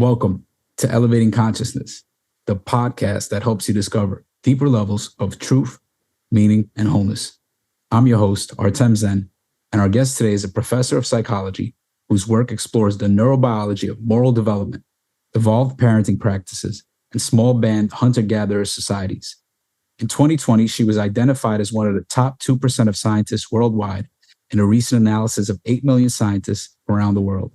Welcome to Elevating Consciousness, the podcast that helps you discover deeper levels of truth, meaning, and wholeness. I'm your host, Artem, and our guest today is a professor of psychology whose work explores the neurobiology of moral development, evolved parenting practices, and small band hunter-gatherer societies. In 2020, she was identified as one of the top 2% of scientists worldwide in a recent analysis of 8 million scientists around the world.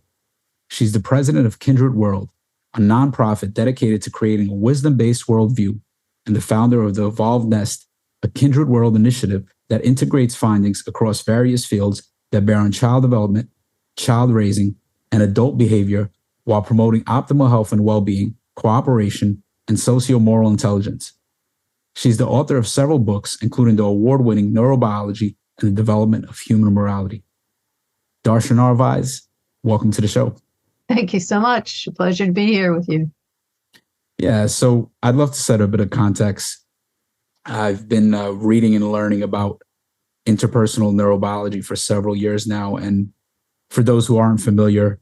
She's the president of Kindred World, a nonprofit dedicated to creating a wisdom-based worldview, and the founder of the Evolved Nest, a Kindred World initiative that integrates findings across various fields that bear on child development, child raising, and adult behavior while promoting optimal health and well-being, cooperation, and sociomoral intelligence. She's the author of several books, including the award-winning Neurobiology and the Development of Human Morality. Darcia Narvaez, welcome to the show. Thank you so much. A pleasure to be here with you. Yeah, so I'd love to set a bit of context. I've been reading and learning about interpersonal neurobiology for several years now. And for those who aren't familiar,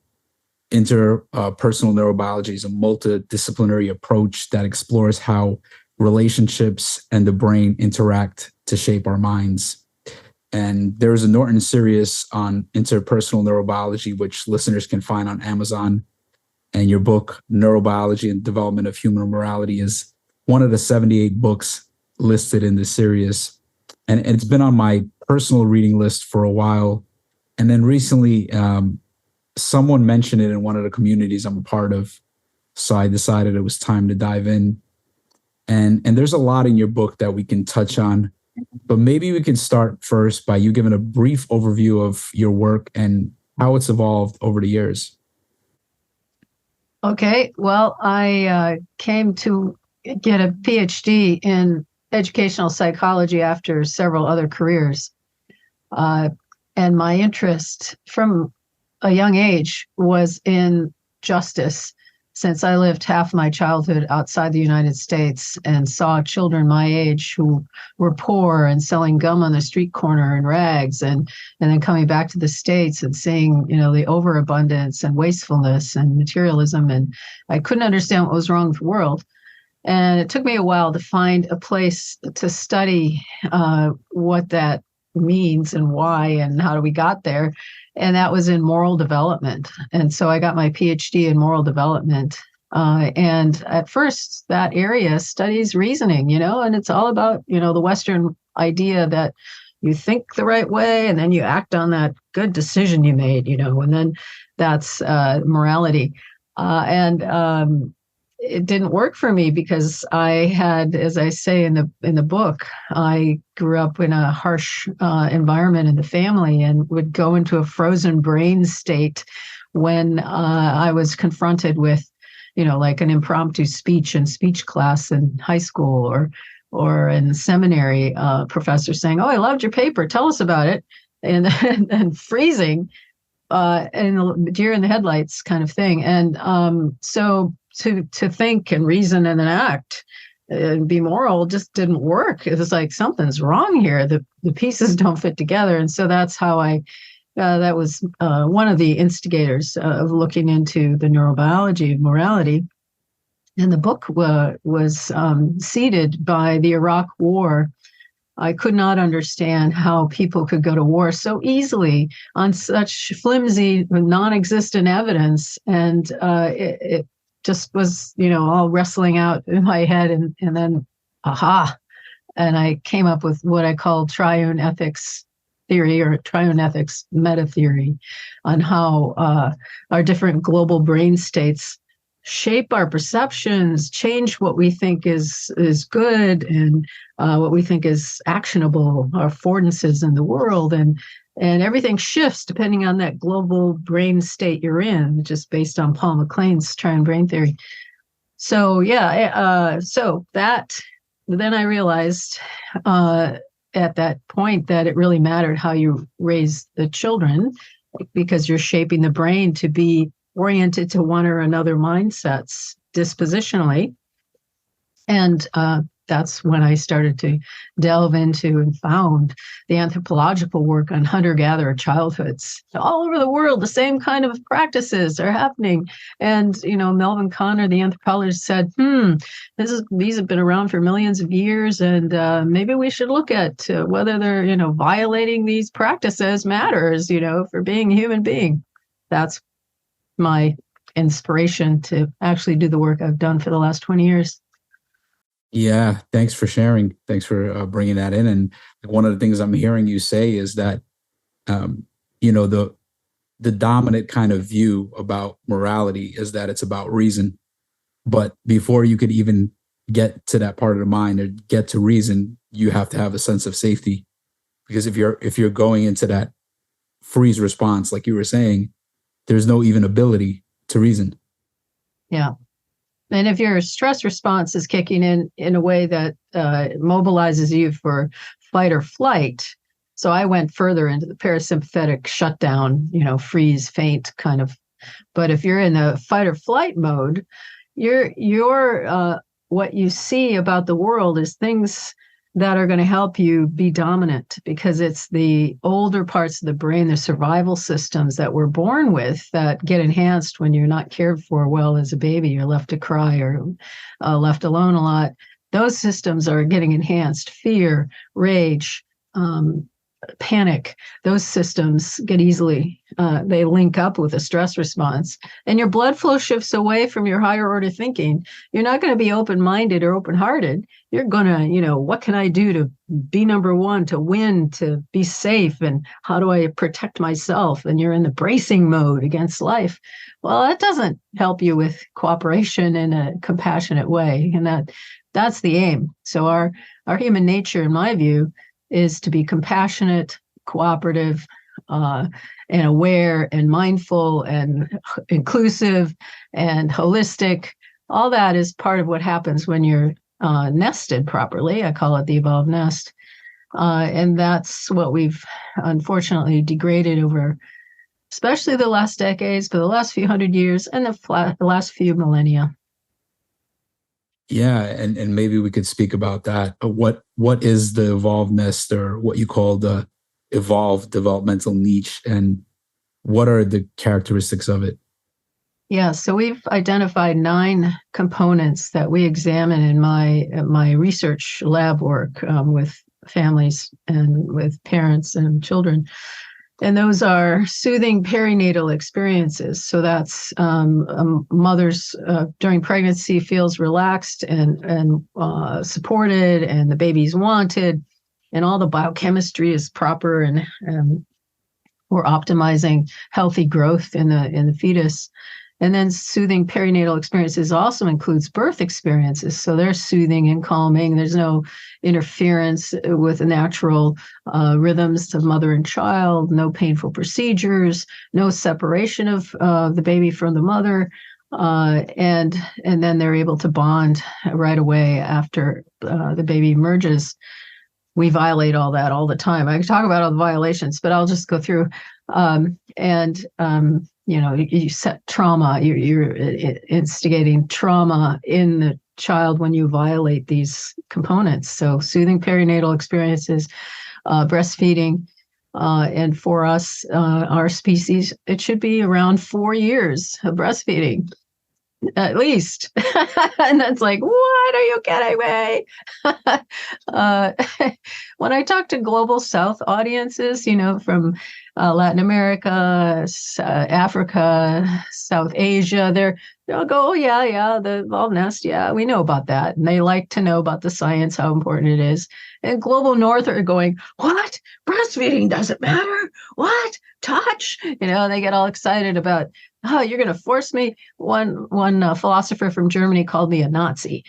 interpersonal neurobiology is a multidisciplinary approach that explores how relationships and the brain interact to shape our minds. And there's a Norton series on interpersonal neurobiology, which listeners can find on Amazon. And your book, Neurobiology and Development of Human Morality, is one of the 78 books listed in the series. And it's been on my personal reading list for a while. And then recently, someone mentioned it in one of the communities I'm a part of. So I decided it was time to dive in. And there's a lot in your book that we can touch on. But maybe we can start first by you giving a brief overview of your work and how it's evolved over the years. Okay, well, I came to get a PhD in educational psychology after several other careers. And my interest from a young age was in justice, since I lived half my childhood outside the United States and saw children my age who were poor and selling gum on the street corner in rags, and then coming back to the States and seeing, the overabundance and wastefulness and materialism. And I couldn't understand what was wrong with the world. And it took me a while to find a place to study what that means and why and how we got there. And that was in moral development. And so I got my PhD in moral development. And at first, that area studies reasoning, and it's all about, the Western idea that you think the right way and then you act on that good decision you made, and then that's morality. It didn't work for me because I had, as I say in the book, I grew up in a harsh environment in the family and would go into a frozen brain state when I was confronted with, like an impromptu speech in speech class in high school or in seminary, professor saying, "Oh, I loved your paper. Tell us about it," and freezing, and deer in the headlights kind of thing. And so to think and reason and then act and be moral just didn't work. It was like, something's wrong here. The pieces don't fit together. And so that's how that was one of the instigators of looking into the neurobiology of morality. And the book was seeded by the Iraq War. I could not understand how people could go to war so easily on such flimsy, non-existent evidence. And it just was, all wrestling out in my head, and then, aha. And I came up with what I call triune ethics theory, or triune ethics meta theory, on how our different global brain states shape our perceptions, change what we think is good and what we think is actionable, our affordances in the world. And everything shifts depending on that global brain state you're in, just based on Paul MacLean's triune brain theory. So then I realized at that point that it really mattered how you raise the children, because you're shaping the brain to be oriented to one or another mindsets dispositionally. And that's when I started to delve into and found the anthropological work on hunter-gatherer childhoods. All over the world, the same kind of practices are happening. And, Melvin Konner, the anthropologist, said, these have been around for millions of years, and maybe we should look at whether they're, violating these practices matters, for being a human being. That's my inspiration to actually do the work I've done for the last 20 years. Yeah, thanks for sharing. Thanks for bringing that in. And one of the things I'm hearing you say is that, the dominant kind of view about morality is that it's about reason. But before you could even get to that part of the mind or get to reason, you have to have a sense of safety. Because if you're going into that freeze response, like you were saying, there's no even ability to reason. Yeah. And if your stress response is kicking in a way that mobilizes you for fight or flight, so I went further into the parasympathetic shutdown, freeze, faint kind of. But if you're in the fight or flight mode, you're what you see about the world is things that are going to help you be dominant, because it's the older parts of the brain, the survival systems that we're born with, that get enhanced when you're not cared for well as a baby. You're left to cry or left alone a lot. Those systems are getting enhanced. Fear, rage, panic, those systems get easily, they link up with a stress response, and your blood flow shifts away from your higher order thinking. You're not going to be open-minded or open-hearted. You're going to, what can I do to be number one, to win, to be safe, and how do I protect myself? And you're in the bracing mode against life. Well, that doesn't help you with cooperation in a compassionate way, and that's the aim. So our human nature, in my view, is to be compassionate, cooperative, and aware and mindful and inclusive and holistic. All that is part of what happens when you're nested properly. I call it the evolved nest. And that's what we've unfortunately degraded over, especially the last decades, for the last few hundred years and the last few millennia. Yeah, and maybe we could speak about that. What is the evolved nest, or what you call the evolved developmental niche, and what are the characteristics of it? Yeah, so we've identified 9 components that we examine in my research lab work with families and with parents and children. And those are soothing perinatal experiences. So that's mothers during pregnancy feels relaxed and supported, and the baby's wanted, and all the biochemistry is proper, and we're optimizing healthy growth in the fetus. And then soothing perinatal experiences also includes birth experiences. So they're soothing and calming. There's no interference with the natural rhythms of mother and child, no painful procedures, no separation of the baby from the mother. And then they're able to bond right away after the baby emerges. We violate all that all the time. I can talk about all the violations, but I'll just go through. You set trauma, you're instigating trauma in the child when you violate these components. So soothing perinatal experiences, breastfeeding, and for us, our species, it should be around 4 years of breastfeeding, at least. And that's like, what are you kidding me? When I talk to global South audiences, from Latin America, Africa, South Asia, they'll go, oh, yeah, the evolved nest, yeah, we know about that. And they like to know about the science, how important it is. And global North are going, what? Breastfeeding doesn't matter? What? Touch? They get all excited about, oh, you're going to force me. One philosopher from Germany called me a Nazi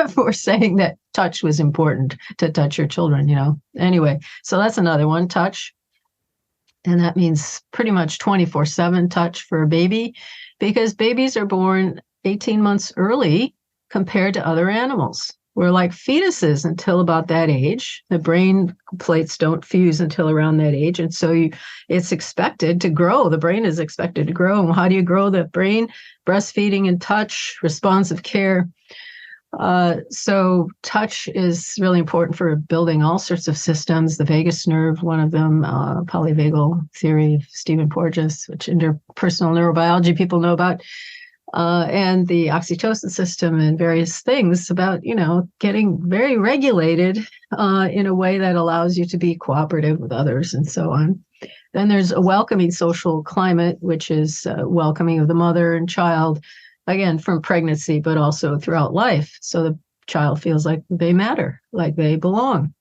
for saying that touch was important, to touch your children, Anyway, so that's another one, touch. And that means pretty much 24/7 touch for a baby, because babies are born 18 months early compared to other animals. We're like fetuses until about that age. The brain plates don't fuse until around that age. And so it's expected to grow. The brain is expected to grow. And how do you grow the brain? Breastfeeding and touch, responsive care. So touch is really important for building all sorts of systems. The vagus nerve, one of them, polyvagal theory of Stephen Porges, which interpersonal neurobiology people know about, and the oxytocin system and various things about, getting very regulated in a way that allows you to be cooperative with others and so on. Then there's a welcoming social climate, which is welcoming of the mother and child, again, from pregnancy, but also throughout life. So the child feels like they matter, like they belong.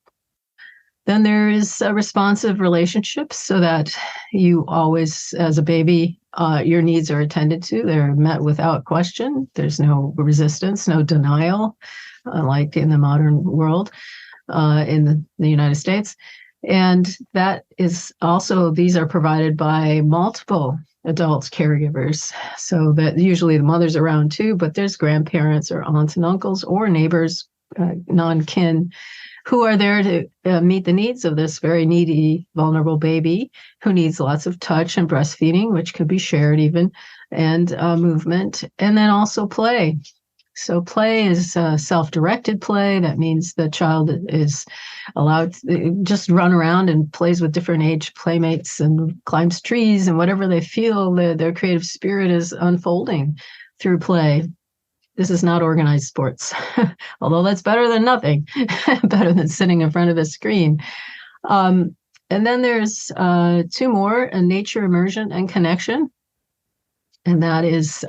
Then there is a responsive relationships so that you always, as a baby, your needs are attended to. They're met without question. There's no resistance, no denial, like in the modern world, in the United States. And that is also, these are provided by multiple adults, caregivers. So that usually the mother's around too, but there's grandparents or aunts and uncles or neighbors, non-kin, who are there to meet the needs of this very needy, vulnerable baby who needs lots of touch and breastfeeding, which could be shared even, and movement, and then also play. So play is self-directed play. That means the child is allowed to just run around and plays with different age playmates and climbs trees and whatever they feel their creative spirit is unfolding through play. This is not organized sports, although that's better than nothing, better than sitting in front of a screen. And then there's two more, nature immersion and connection. And that is,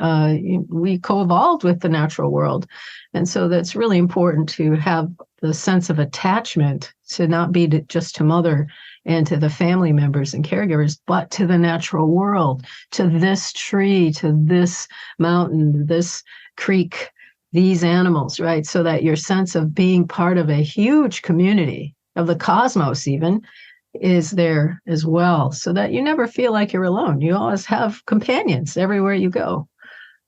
we co-evolved with the natural world. And so that's really important to have the sense of attachment to not be just to mother and to the family members and caregivers, but to the natural world, to this tree, to this mountain, this creek, these animals, right? So that your sense of being part of a huge community of the cosmos even is there as well, so that you never feel like you're alone. You always have companions everywhere you go.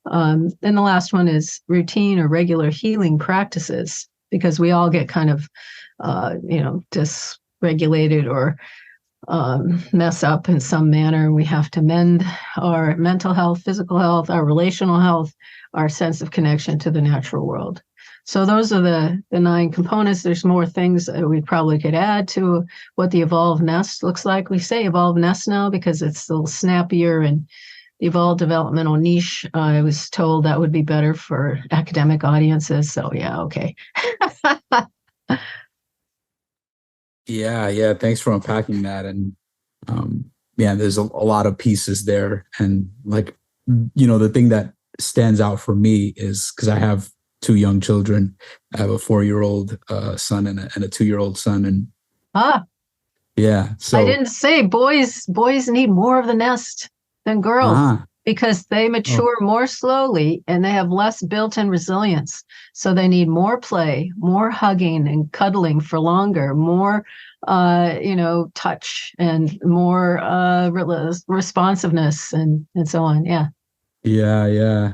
And the last one is routine or regular healing practices, because we all get kind of, dysregulated or mess up in some manner. We have to mend our mental health, physical health, our relational health, our sense of connection to the natural world. So those are the 9 components. There's more things that we probably could add to what the evolved nest looks like. We say evolved nest now because it's a little snappier, and the evolved developmental niche, I was told that would be better for academic audiences. So yeah, okay. Yeah. Thanks for unpacking that. And there's a lot of pieces there. And the thing that stands out for me is because I have 2 young children. I have a 4-year-old son and a 2-year-old son. And so I didn't say boys need more of the nest than girls because they mature more slowly and they have less built-in resilience. So they need more play, more hugging and cuddling for longer, more touch and more responsiveness and so on. Yeah. Yeah.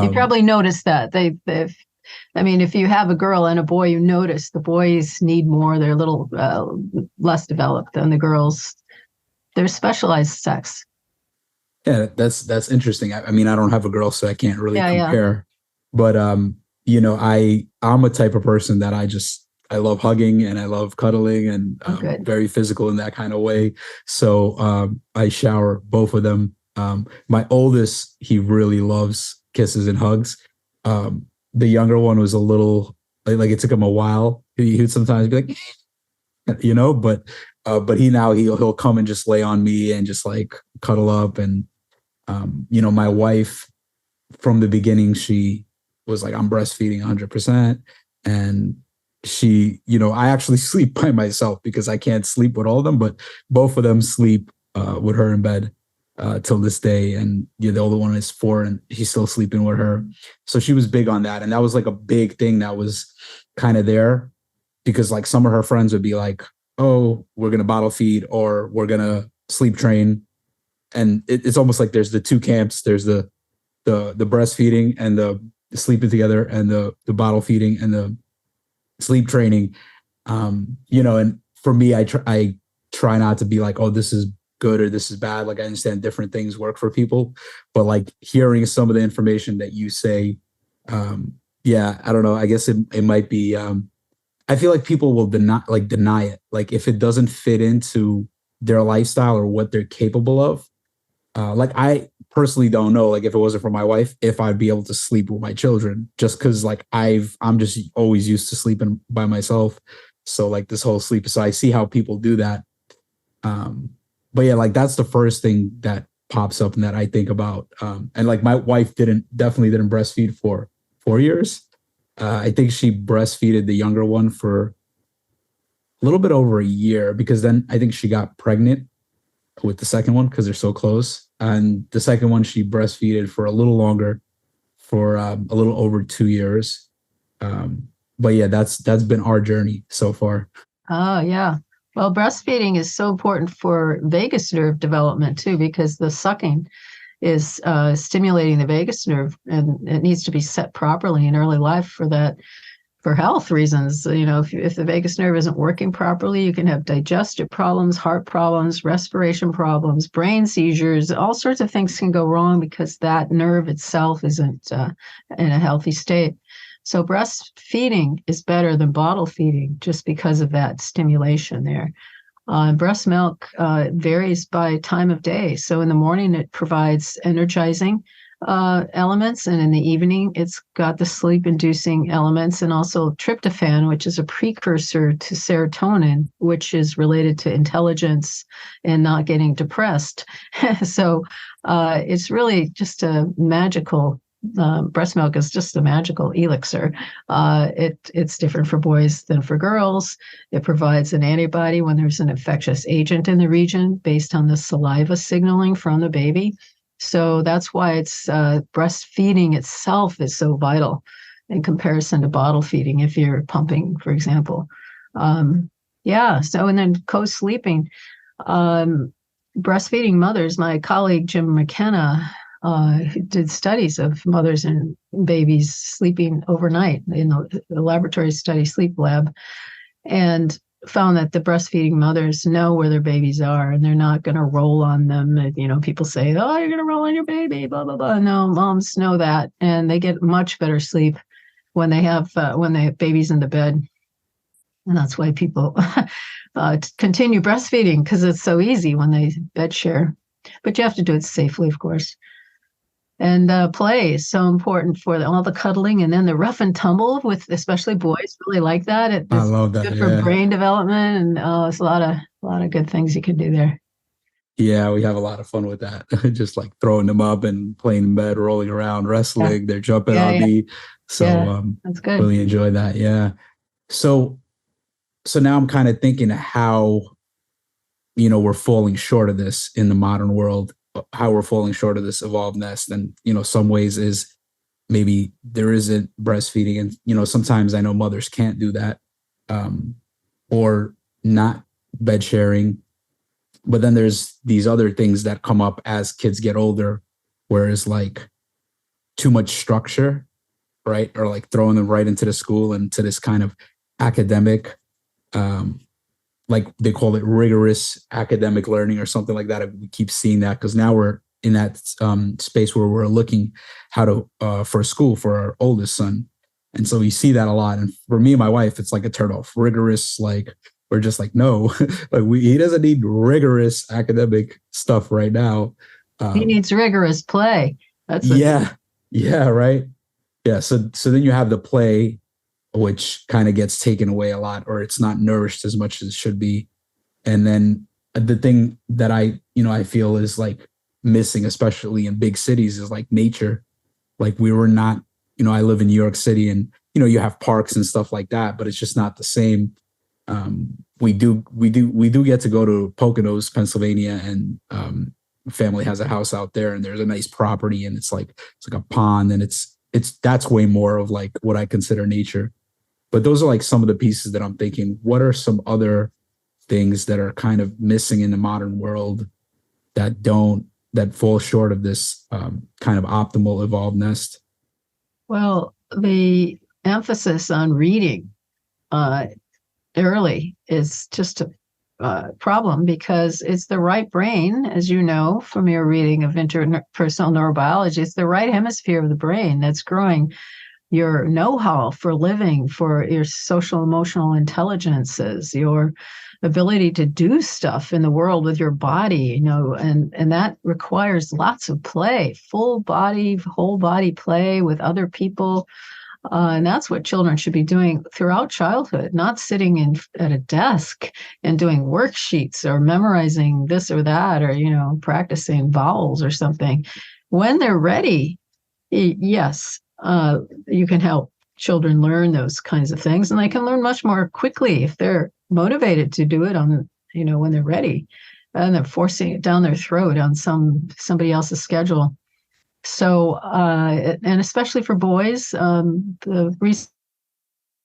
You probably noticed that if you have a girl and a boy, you notice the boys need more. They're a little less developed than the girls. They're specialized sex. Yeah, that's interesting. I mean, I don't have a girl, so I can't really compare. Yeah. But I'm a type of person that I love hugging and I love cuddling and very physical in that kind of way. So I shower both of them. My oldest, he really loves kisses and hugs. The younger one was a little like it took him a while. He would sometimes be like, but he'll come and just lay on me and just like cuddle up. And my wife from the beginning, she was like, I'm breastfeeding 100%. And she, I actually sleep by myself because I can't sleep with all of them, but both of them sleep with her in bed. Till this day. And the older one is 4 and he's still sleeping with her. So she was big on that. And that was like a big thing that was kind of there because like some of her friends would be like, oh, we're going to bottle feed or we're going to sleep train. And it's almost like there's the 2 camps. There's the breastfeeding and the sleeping together and the bottle feeding and the sleep training. And for me, I try not to be like, oh, this is good or this is bad. Like I understand different things work for people, but like hearing some of the information that you say, Yeah, I don't know. I guess it might be. I feel like people will deny it. Like if it doesn't fit into their lifestyle or what they're capable of. Like I personally don't know. Like if it wasn't for my wife, if I'd be able to sleep with my children, just because like I'm just always used to sleeping by myself. So like this whole sleep. So I see how people do that. Um, but yeah, like that's the first thing that pops up and that I think about. And like my wife definitely didn't breastfeed for 4 years. I think she breastfeeded the younger one for a little bit over a year because then I think she got pregnant with the second one because they're so close. And the second one she breastfeeded for a little longer, for a little over 2 years. But yeah, that's been our journey so far. Oh, yeah. Well, breastfeeding is so important for vagus nerve development too, because the sucking is stimulating the vagus nerve, and it needs to be set properly in early life for that, for health reasons. You know, if the vagus nerve isn't working properly, you can have digestive problems, heart problems, respiration problems, brain seizures, all sorts of things can go wrong because that nerve itself isn't in a healthy state. So breastfeeding is better than bottle feeding just because of that stimulation there. Breast milk varies by time of day. So in the morning, it provides energizing elements, and in the evening, it's got the sleep-inducing elements, and also tryptophan, which is a precursor to serotonin, which is related to intelligence and not getting depressed. So it's really just a magical. Breast milk is just a magical elixir. It's different for boys than for girls. It provides an antibody when there's an infectious agent in the region based on the saliva signaling from the baby. So that's why it's breastfeeding itself is so vital in comparison to bottle feeding if you're pumping, for example. Yeah. So and then co-sleeping. Breastfeeding mothers, my colleague Jim McKenna did studies of mothers and babies sleeping overnight in the laboratory study sleep lab, and found that the breastfeeding mothers know where their babies are and they're not going to roll on them. You know, people say, oh, you're going to roll on your baby, blah, blah, blah. No, moms know that. And they get much better sleep when they have babies in the bed. And that's why people continue breastfeeding, because it's so easy when they bed share. But you have to do it safely, of course. And play is so important for all the cuddling, and then the rough and tumble with especially boys really like that. I It's love that. good for Yeah. brain development, and it's a lot of good things you can do there. Yeah, we have a lot of fun with that. Just like throwing them up and playing in bed, rolling around, Yeah, wrestling. They're jumping yeah, on yeah, me. So yeah. That's good. really enjoy that. Yeah. So now I'm kind of thinking how, we're falling short of this in the modern world, how we're falling short of this evolved nest. And, some ways is maybe there isn't breastfeeding. And, sometimes I know mothers can't do that, or not bed sharing. But then there's these other things that come up as kids get older, whereas like too much structure, right? Or like throwing them right into the school and to this kind of academic, um, like they call it rigorous academic learning or something like that. We keep seeing that because now we're in that space where we're looking how to for school for our oldest son, and so we see that a lot. And for me and my wife, it's like a turnoff. Rigorous, like we're just like no, like he doesn't need rigorous academic stuff right now. He Um, needs rigorous play. That's a yeah, yeah, right. Yeah, so then you have the play, which kind of gets taken away a lot, or it's not nourished as much as it should be. And then the thing that I feel is like missing, especially in big cities, is like nature. Like we were not, I live in New York City, and you have parks and stuff like that, but it's just not the same. We do get to go to Poconos, Pennsylvania, and family has a house out there, and there's a nice property, and it's like a pond, and that's way more of like what I consider nature. But those are like some of the pieces that I'm thinking. What are some other things that are kind of missing in the modern world that fall short of this kind of optimal evolved nest? well, the emphasis on reading uh, early is just a problem because it's the right brain, as you know from your reading of interpersonal neurobiology. It's the right hemisphere of the brain that's growing your know-how for living, for your social emotional intelligences, your ability to do stuff in the world with your body, and that requires lots of play, full body, whole body play with other people. And that's what children should be doing throughout childhood, not sitting at a desk and doing worksheets or memorizing this or that, or, practicing vowels or something. When they're ready, yes, you can help children learn those kinds of things, and they can learn much more quickly if they're motivated to do it when they're ready, and they're forcing it down their throat on somebody else's schedule. So, and especially for boys, the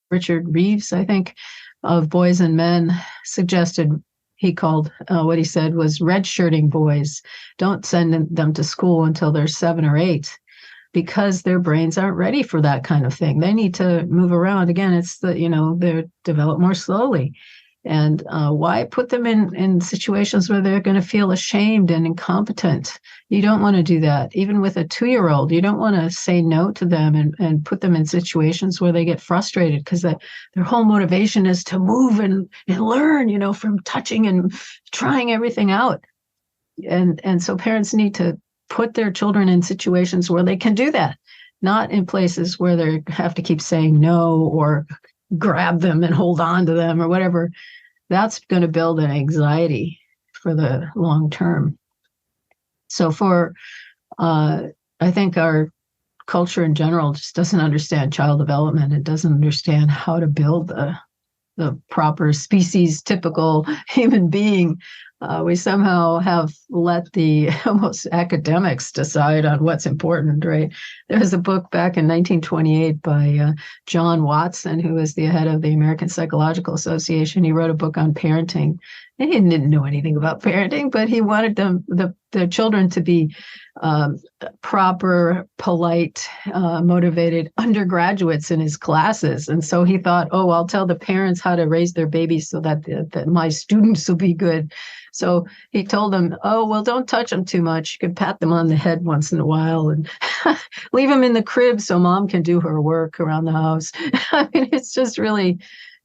Richard Reeves, I think, of Boys and Men suggested, what he said was redshirting boys. Don't send them to school until they're 7 or 8, because their brains aren't ready for that kind of thing. They need to move around. Again, it's they develop more slowly. And why put them in situations where they're going to feel ashamed and incompetent? You don't want to do that. Even with a 2-year-old, you don't want to say no to them and put them in situations where they get frustrated, because their whole motivation is to move and learn, from touching and trying everything out. And so parents need to put their children in situations where they can do that, not in places where they have to keep saying no or grab them and hold on to them or whatever. That's going to build an anxiety for the long term. So I think our culture in general just doesn't understand child development. It doesn't understand how to build the proper species typical human being. We somehow have let the almost academics decide on what's important, right? There was a book back in 1928 by John Watson, who was the head of the American Psychological Association. He wrote a book on parenting. He didn't know anything about parenting, but he wanted the children to be proper, polite, motivated undergraduates in his classes. And so he thought, I'll tell the parents how to raise their babies so that my students will be good. So he told them, don't touch them too much. You can pat them on the head once in a while and leave them in the crib so mom can do her work around the house. I mean, it's just really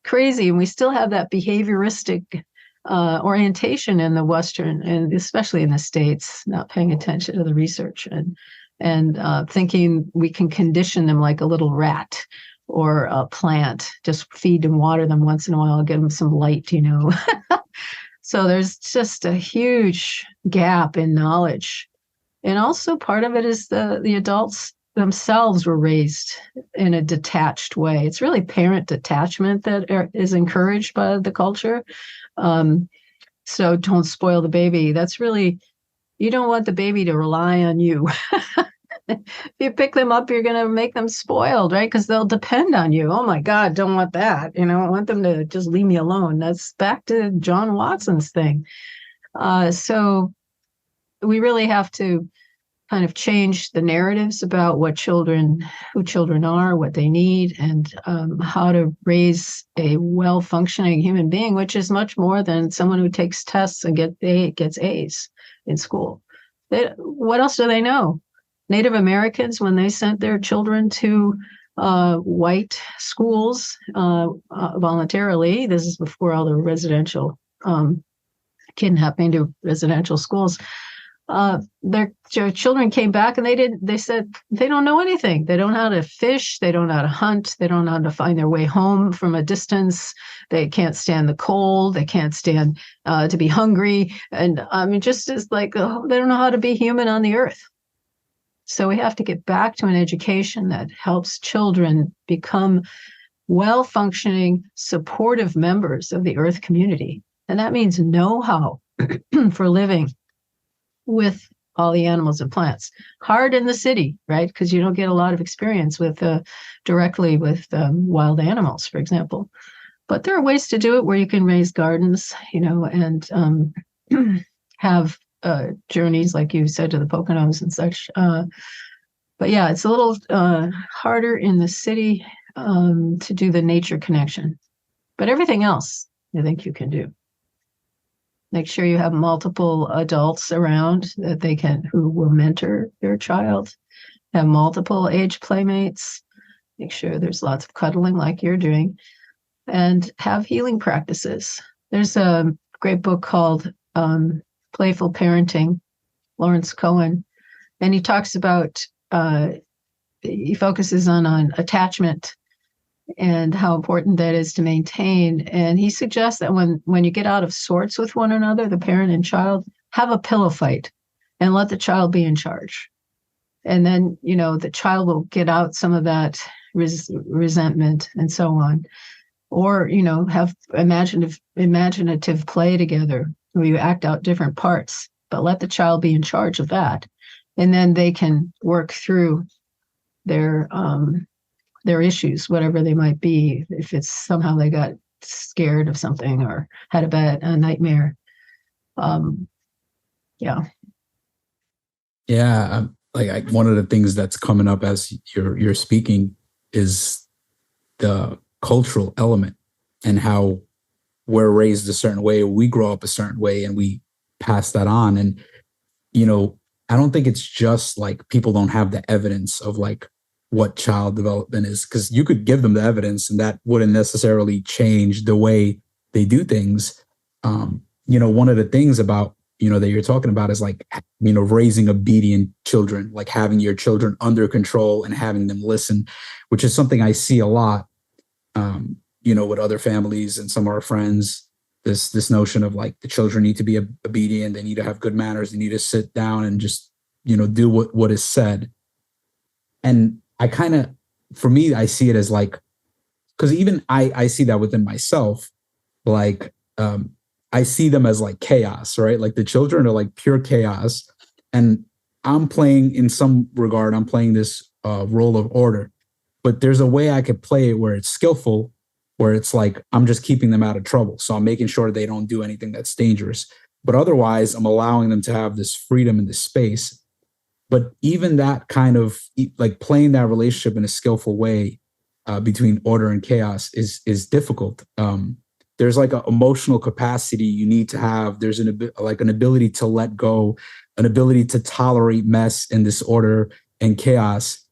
crazy. And we still have that behavioristic orientation in the Western, and especially in the States, not paying attention to the research and thinking we can condition them like a little rat or a plant, just feed and water them once in a while, give them some light, So there's just a huge gap in knowledge. And also part of it is the adults themselves were raised in a detached way. It's really parent detachment that is encouraged by the culture. So don't spoil the baby. That's really, you don't want the baby to rely on you. If you pick them up, you're going to make them spoiled, right? Because they'll depend on you. Oh my God, don't want that. I want them to just leave me alone. That's back to John Watson's thing. So we really have to kind of change the narratives about who children are, what they need, and how to raise a well-functioning human being, which is much more than someone who takes tests and gets A's in school. What else do they know? Native Americans, when they sent their children to white schools voluntarily, this is before all the residential kidnapping to residential schools, their children came back and they said they don't know anything. They don't know how to fish. They don't know how to hunt. They don't know how to find their way home from a distance. They can't stand the cold. They can't stand to be hungry. And I mean, just as like, they don't know how to be human on the earth. So we have to get back to an education that helps children become well-functioning, supportive members of the earth community. And that means know-how for living with all the animals and plants. Hard in the city, right? Because you don't get a lot of experience with directly with wild animals, for example. But there are ways to do it where you can raise gardens, and have journeys, like you said, to the Poconos and such. But yeah, it's a little harder in the city to do the nature connection. But everything else, I think you can do. Make sure you have multiple adults around who will mentor your child. Have multiple age playmates. make sure there's lots of cuddling like you're doing, and have healing practices. There's a great book called Playful Parenting, Lawrence Cohen, and he talks about, he focuses on attachment and how important that is to maintain. And he suggests that when you get out of sorts with one another, the parent and child, have a pillow fight and let the child be in charge. And then, the child will get out some of that resentment and so on. Or, have imaginative play together where you act out different parts, but let the child be in charge of that. And then they can work through their issues, whatever they might be. If it's somehow they got scared of something or had a nightmare. Yeah. Yeah. Like one of the things that's coming up as you're speaking is the cultural element and how we're raised a certain way, we grow up a certain way, and we pass that on. And, I don't think it's just like people don't have the evidence of like what child development is, because you could give them the evidence and that wouldn't necessarily change the way they do things. One of the things about, that you're talking about is like, raising obedient children, like having your children under control and having them listen, which is something I see a lot, with other families and some of our friends. This notion of like the children need to be obedient, they need to have good manners, they need to sit down and just, do what is said. And for me, I see it as like, because even I see that within myself, like, I see them as like chaos, right? Like the children are like pure chaos. And I'm playing, in some regard, I'm playing this role of order, but there's a way I could play it where it's skillful, where it's like, I'm just keeping them out of trouble. So I'm making sure they don't do anything that's dangerous. But otherwise, I'm allowing them to have this freedom and this space. But even that kind of like playing that relationship in a skillful way between order and chaos is difficult. There's like an emotional capacity you need to have. There's an ability to let go, an ability to tolerate mess and disorder and chaos,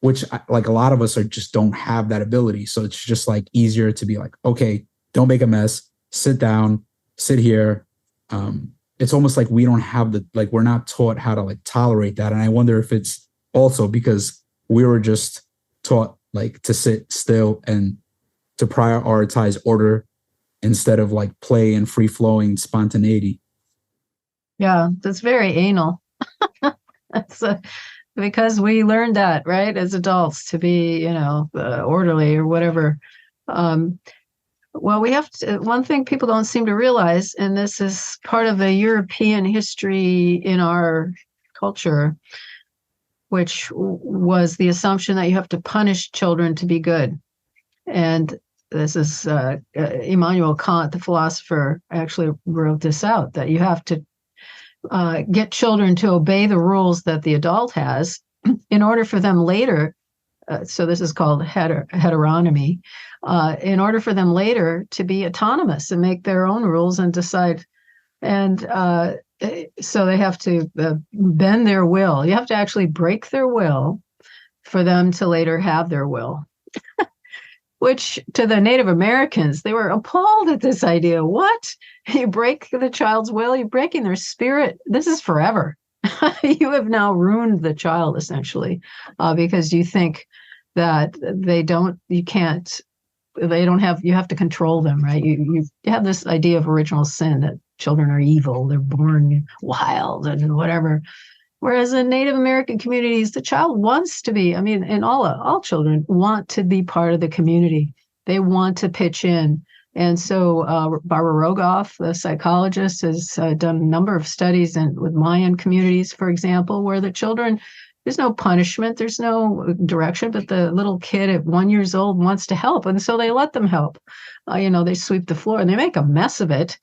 which like a lot of us just don't have that ability. So it's just like easier to be like, okay, don't make a mess, sit down, sit here. It's almost like we don't have we're not taught how to like tolerate that. And I wonder if it's also because we were just taught like to sit still and to prioritize order instead of like play and free flowing spontaneity. Yeah, that's very anal. That's because we learned that, right, as adults to be, orderly or whatever. Well, we have to, one thing people don't seem to realize, and this is part of the European history in our culture, which was the assumption that you have to punish children to be good. And this is Immanuel Kant, the philosopher, actually wrote this out, that you have to get children to obey the rules that the adult has in order for them later, so this is called heteronomy, in order for them later to be autonomous and make their own rules and decide. And so they have to bend their will. You have to actually break their will for them to later have their will. Which to the Native Americans, they were appalled at this idea. What? You break the child's will, you're breaking their spirit. This is forever. You have now ruined the child, essentially, because you think that you have to control them, right? You have this idea of original sin, that children are evil, they're born wild and whatever. Whereas in Native American communities, the child wants to be, and all children want to be part of the community. They want to pitch in. And so Barbara Rogoff, the psychologist, has done a number of studies with Mayan communities, for example, where the children, there's no punishment, there's no direction, but the little kid at 1 year old wants to help. And so they let them help. They sweep the floor and they make a mess of it.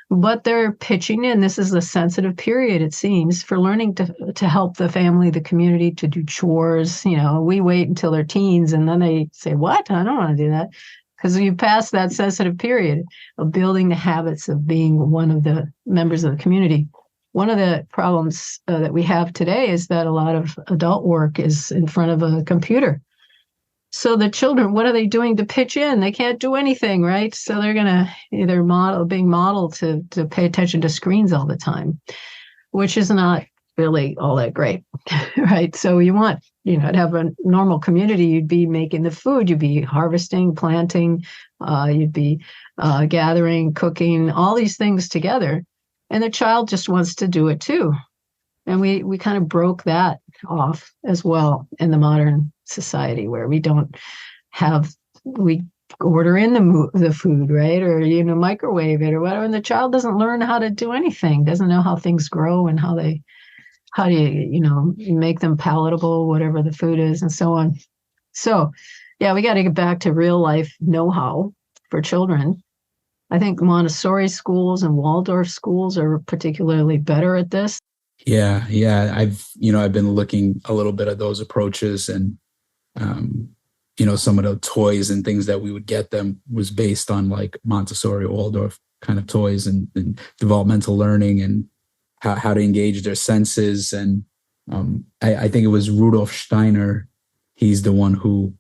But they're pitching in. This is a sensitive period, it seems, for learning to help the family, the community, to do chores. We wait until they're teens and then they say, what? I don't want to do that. Because you pass that sensitive period of building the habits of being one of the members of the community. One of the problems that we have today is that a lot of adult work is in front of a computer. So the children, what are they doing to pitch in? They can't do anything, right? So they're going to either being modeled to pay attention to screens all the time, which is not really all that great, right? So you want, to have a normal community. You'd be making the food, you'd be harvesting, planting, you'd be gathering, cooking, all these things together. And the child just wants to do it too. And we kind of broke that off as well in the modern society, where we order in the food, right? Or, microwave it or whatever. And the child doesn't learn how to do anything, doesn't know how things grow and how do you, make them palatable, whatever the food is, and so on. So, yeah, we got to get back to real life know-how for children. I think Montessori schools and Waldorf schools are particularly better at this. Yeah. I've been looking a little bit at those approaches, and some of the toys and things that we would get them was based on like Montessori or Waldorf kind of toys and developmental learning and how to engage their senses. And I think it was Rudolf Steiner. He's the one who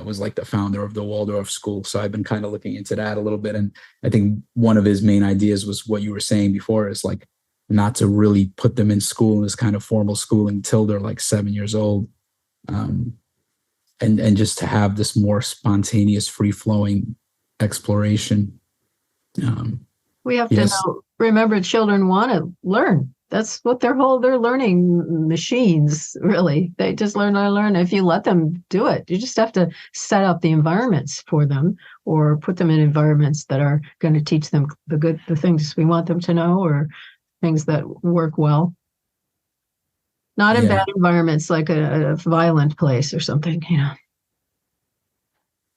was like the founder of the Waldorf school. So I've been kind of looking into that a little bit. And I think one of his main ideas was what you were saying before, is like not to really put them in school in this kind of formal schooling until they're like 7 years old. And just to have this more spontaneous, free-flowing exploration. We have to remember children want to learn. That's what they're learning machines, really. They just learn. If you let them do it, you just have to set up the environments for them, or put them in environments that are going to teach them the things we want them to know, or things that work well. Not in bad environments like a violent place or something,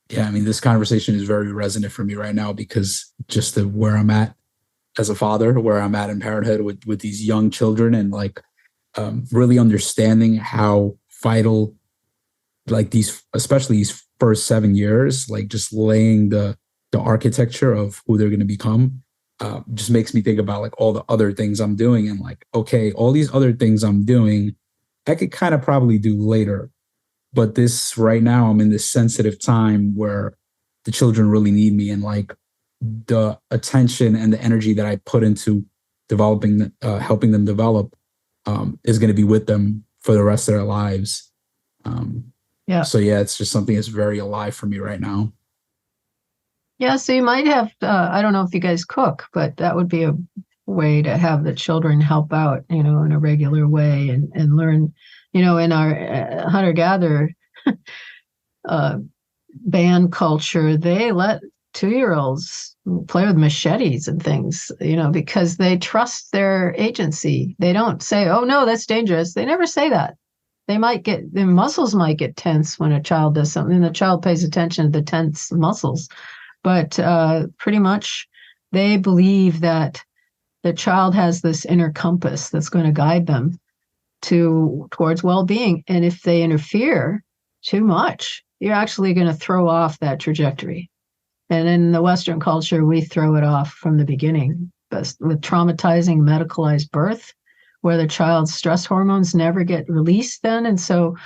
Yeah, I mean, this conversation is very resonant for me right now, because just where I'm at as a father, where I'm at in parenthood with these young children, and like really understanding how vital, like especially these first 7 years, like just laying the architecture of who they're going to become, just makes me think about like all the other things I'm doing, and like, okay, all these other things I'm doing, I could kind of probably do later. But this right now, I'm in this sensitive time where the children really need me, and like the attention and the energy that I put into developing, helping them develop, is going to be with them for the rest of their lives. So it's just something that's very alive for me right now. Yeah, so you might have, I don't know if you guys cook, but that would be a way to have the children help out, in a regular way, and learn, in our hunter-gatherer band culture, they let 2-year-olds play with machetes and things, because they trust their agency. They don't say, oh, no, that's dangerous. They never say that. Their muscles might get tense when a child does something, and the child pays attention to the tense muscles. But pretty much they believe that the child has this inner compass that's going to guide them towards well-being. And if they interfere too much, you're actually going to throw off that trajectory. And in the Western culture, we throw it off from the beginning, but with traumatizing medicalized birth, where the child's stress hormones never get released then. And so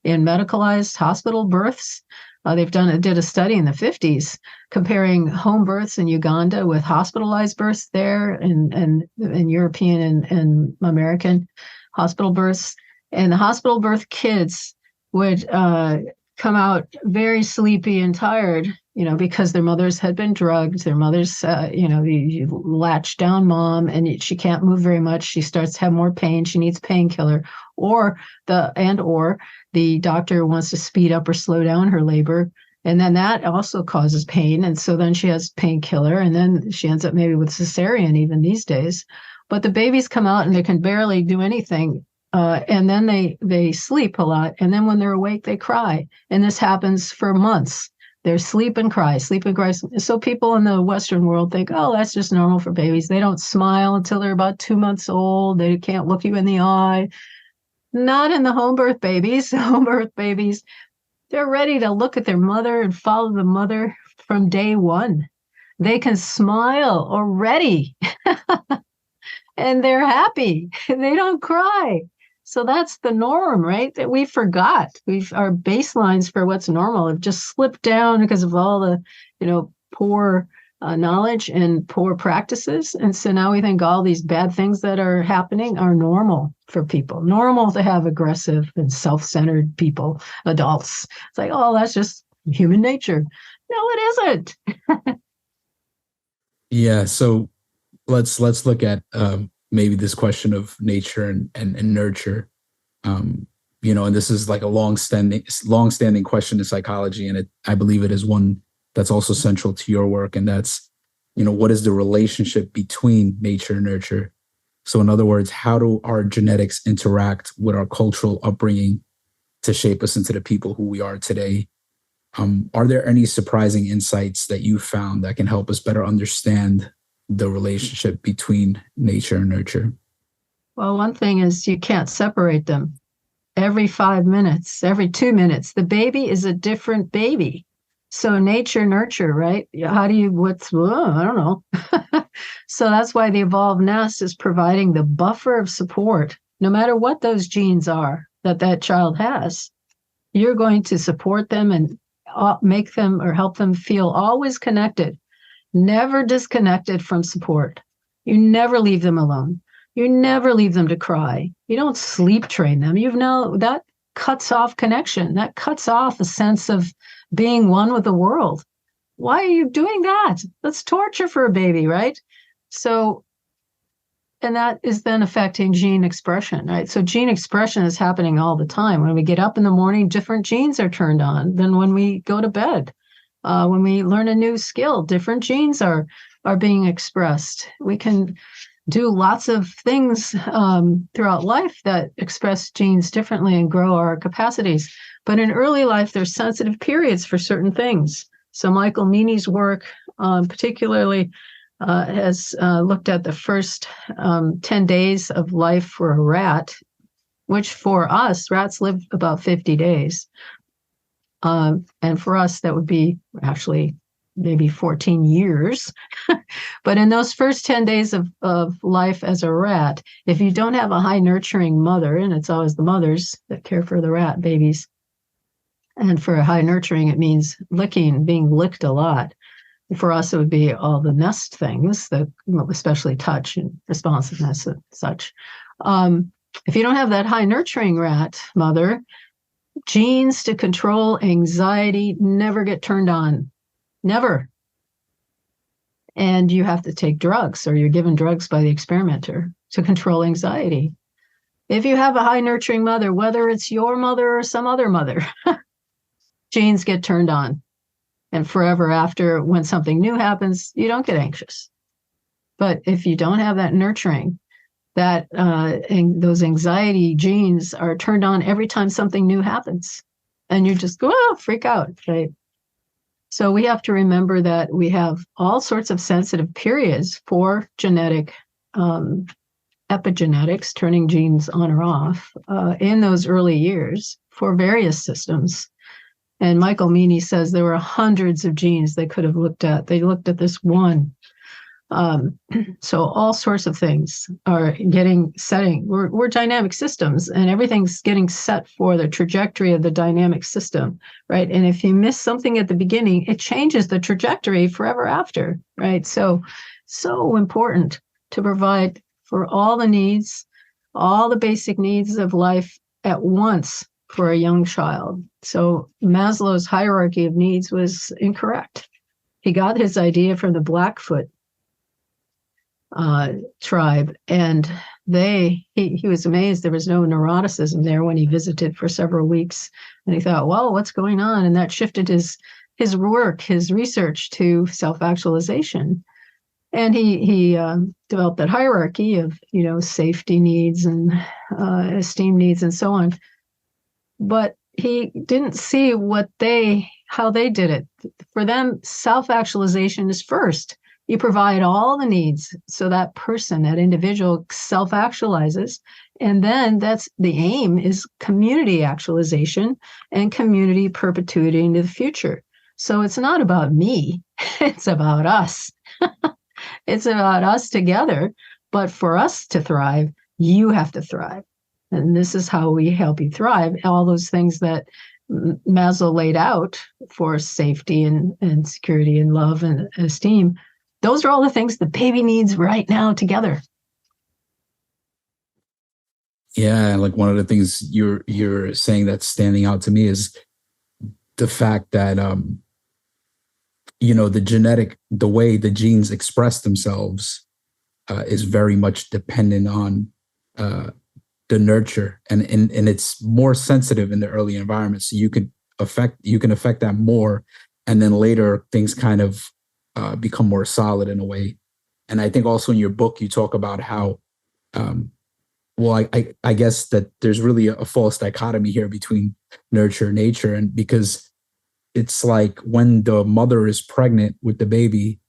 in medicalized hospital births, they did a study in the 50s comparing home births in Uganda with hospitalized births there, and European and American hospital births. And the hospital birth kids would come out very sleepy and tired, because their mothers had been drugged. Their mothers, you latch down mom, and she can't move very much. She starts to have more pain. She needs painkiller, or the doctor wants to speed up or slow down her labor. And then that also causes pain. And so then she has painkiller, and then she ends up maybe with cesarean even these days. But the babies come out and they can barely do anything. And then they sleep a lot. And then when they're awake, they cry. And this happens for months. They sleep and cry. So people in the Western world think, oh, that's just normal for babies. They don't smile until they're about 2 months old. They can't look you in the eye. Not in the home birth babies. Home birth babies, they're ready to look at their mother and follow the mother from day one. They can smile already. And they're happy. They don't cry. So that's the norm, right? That we forgot. Our baselines for what's normal have just slipped down because of all the, poor knowledge and poor practices. And so now we think all these bad things that are happening are normal for people. Normal to have aggressive and self-centered people, adults. It's like, oh, that's just human nature. No, it isn't. Yeah. So let's look at maybe this question of nature and nurture. And this is like a long-standing question in psychology, and I believe it is one that's also central to your work, and that's, what is the relationship between nature and nurture? So in other words, how do our genetics interact with our cultural upbringing to shape us into the people who we are today? Are there any surprising insights that you found that can help us better understand the relationship between nature and nurture? Well, one thing is you can't separate them. Every 5 minutes, every 2 minutes, the baby is a different baby. So nature, nurture, right? I don't know. So that's why the evolved nest is providing the buffer of support. No matter what those genes are that child has, you're going to support them and make them or help them feel always connected, never disconnected from support. You never leave them alone. You never leave them to cry. You don't sleep train them. That cuts off connection. That cuts off a sense of being one with the world. Why are you doing that? That's torture for a baby, right? So, and that is then affecting gene expression, right? So gene expression is happening all the time. When we get up in the morning, different genes are turned on than when we go to bed. When we learn a new skill, different genes are being expressed. We can do lots of things throughout life that express genes differently and grow our capacities. But in early life, there's sensitive periods for certain things. So Michael Meaney's work particularly has looked at the first 10 days of life for a rat, which for us, rats live about 50 days. And for us, that would be actually maybe 14 years. But in those first 10 days of life as a rat, if you don't have a high nurturing mother, and it's always the mothers that care for the rat babies, and for a high nurturing, it means licking, being licked a lot. For us, it would be all the nest things, especially touch and responsiveness and such. If you don't have that high nurturing rat mother, genes to control anxiety never get turned on. Never. And you have to take drugs, or you're given drugs by the experimenter to control anxiety. If you have a high nurturing mother, whether it's your mother or some other mother, genes get turned on. And forever after, when something new happens, you don't get anxious. But if you don't have that nurturing, those anxiety genes are turned on every time something new happens. And you just go, freak out, right? So we have to remember that we have all sorts of sensitive periods for genetic epigenetics, turning genes on or off in those early years for various systems. And Michael Meaney says there were hundreds of genes they could have looked at. They looked at this one. So all sorts of things are setting. We're dynamic systems, and everything's getting set for the trajectory of the dynamic system, right? And if you miss something at the beginning, it changes the trajectory forever after, right? So important to provide for all the needs, all the basic needs of life at once for a young child. So Maslow's hierarchy of needs was incorrect. He got his idea from the Blackfoot tribe, and he was amazed there was no neuroticism there when he visited for several weeks, and he thought, well, what's going on? And that shifted his work, his research to self-actualization, and he developed that hierarchy of safety needs and esteem needs and so on. But he didn't see how they did it. For them, self-actualization is first. You provide all the needs so that person, that individual, self-actualizes. And then that's the aim is community actualization and community perpetuity into the future. So it's not about me, it's about us. It's about us together. But for us to thrive, you have to thrive. And this is how we help you thrive. All those things that Maslow laid out for safety and security and love and esteem, those are all the things the baby needs right now together. Yeah, like one of the things you're saying that's standing out to me is the fact that the way the genes express themselves is very much dependent on the nurture, and it's more sensitive in the early environment. So you can affect that more, and then later things kind of become more solid in a way. And I think also in your book you talk about how I guess that there's really a false dichotomy here between nurture and nature, and because it's like when the mother is pregnant with the baby,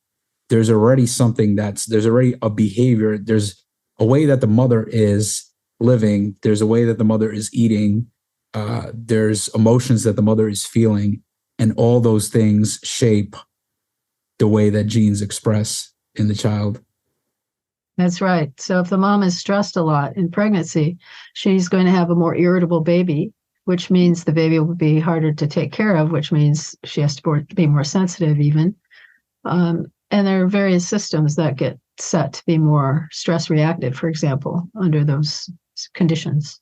there's already a behavior, there's a way that the mother is living, there's a way that the mother is eating, there's emotions that the mother is feeling, and all those things shape the way that genes express in the child. That's right. So if the mom is stressed a lot in pregnancy, she's going to have a more irritable baby, which means the baby will be harder to take care of, which means she has to be more sensitive even. And there are various systems that get set to be more stress reactive, for example, under those conditions.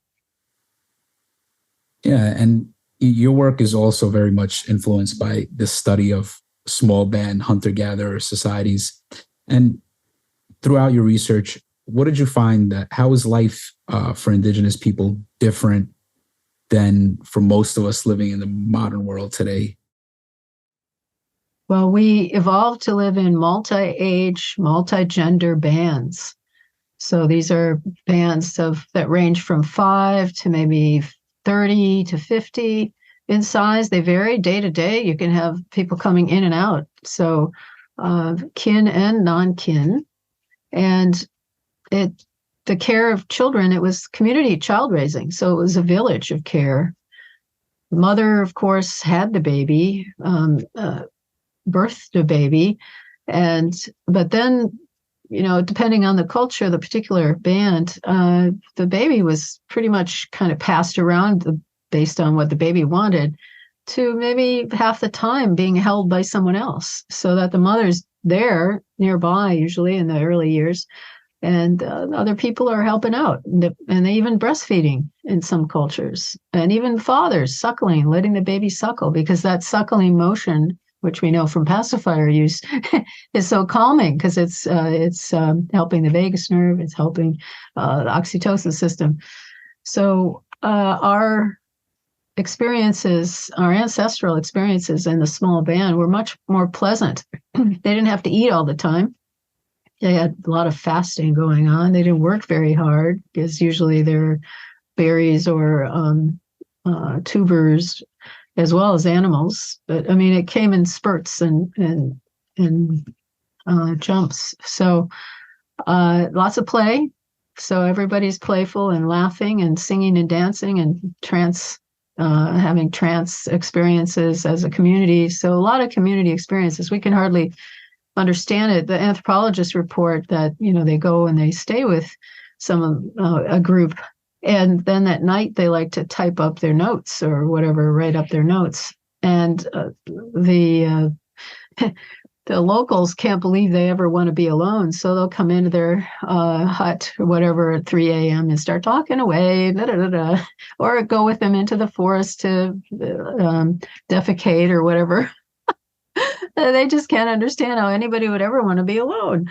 Yeah, and your work is also very much influenced by the study of small band hunter-gatherer societies. And throughout your research, what did you find how is life for indigenous people different than for most of us living in the modern world today? Well, we evolved to live in multi-age, multi-gender bands. So these are bands that range from 5 to maybe 30 to 50 in size. They vary day to day. You can have people coming in and out. So kin and non-kin. And the care of children, it was community child raising. So it was a village of care. The mother, of course, had the baby, birthed a baby. But then, depending on the culture, the particular band, the baby was pretty much kind of passed around based on what the baby wanted, to maybe half the time being held by someone else, so that the mother's there nearby, usually in the early years, and other people are helping out, and they even breastfeeding in some cultures, and even fathers suckling, letting the baby suckle, because that suckling motion, which we know from pacifier use, is so calming, because it's helping the vagus nerve, it's helping the oxytocin system. So our experiences, our ancestral experiences in the small band were much more pleasant. They didn't have to eat all the time. They had a lot of fasting going on. They didn't work very hard, because usually they're berries or tubers, as well as animals. But I mean, it came in spurts and jumps. So lots of play. So everybody's playful and laughing and singing and dancing and having trance experiences as a community. So a lot of community experiences. We can hardly understand it. The anthropologists report that, they go and they stay with a group, and then at night they like to type up their notes or whatever, write up their notes. And the locals can't believe they ever want to be alone, so they'll come into their hut or whatever at 3 a.m. and start talking away, or go with them into the forest to defecate or whatever. They just can't understand how anybody would ever want to be alone.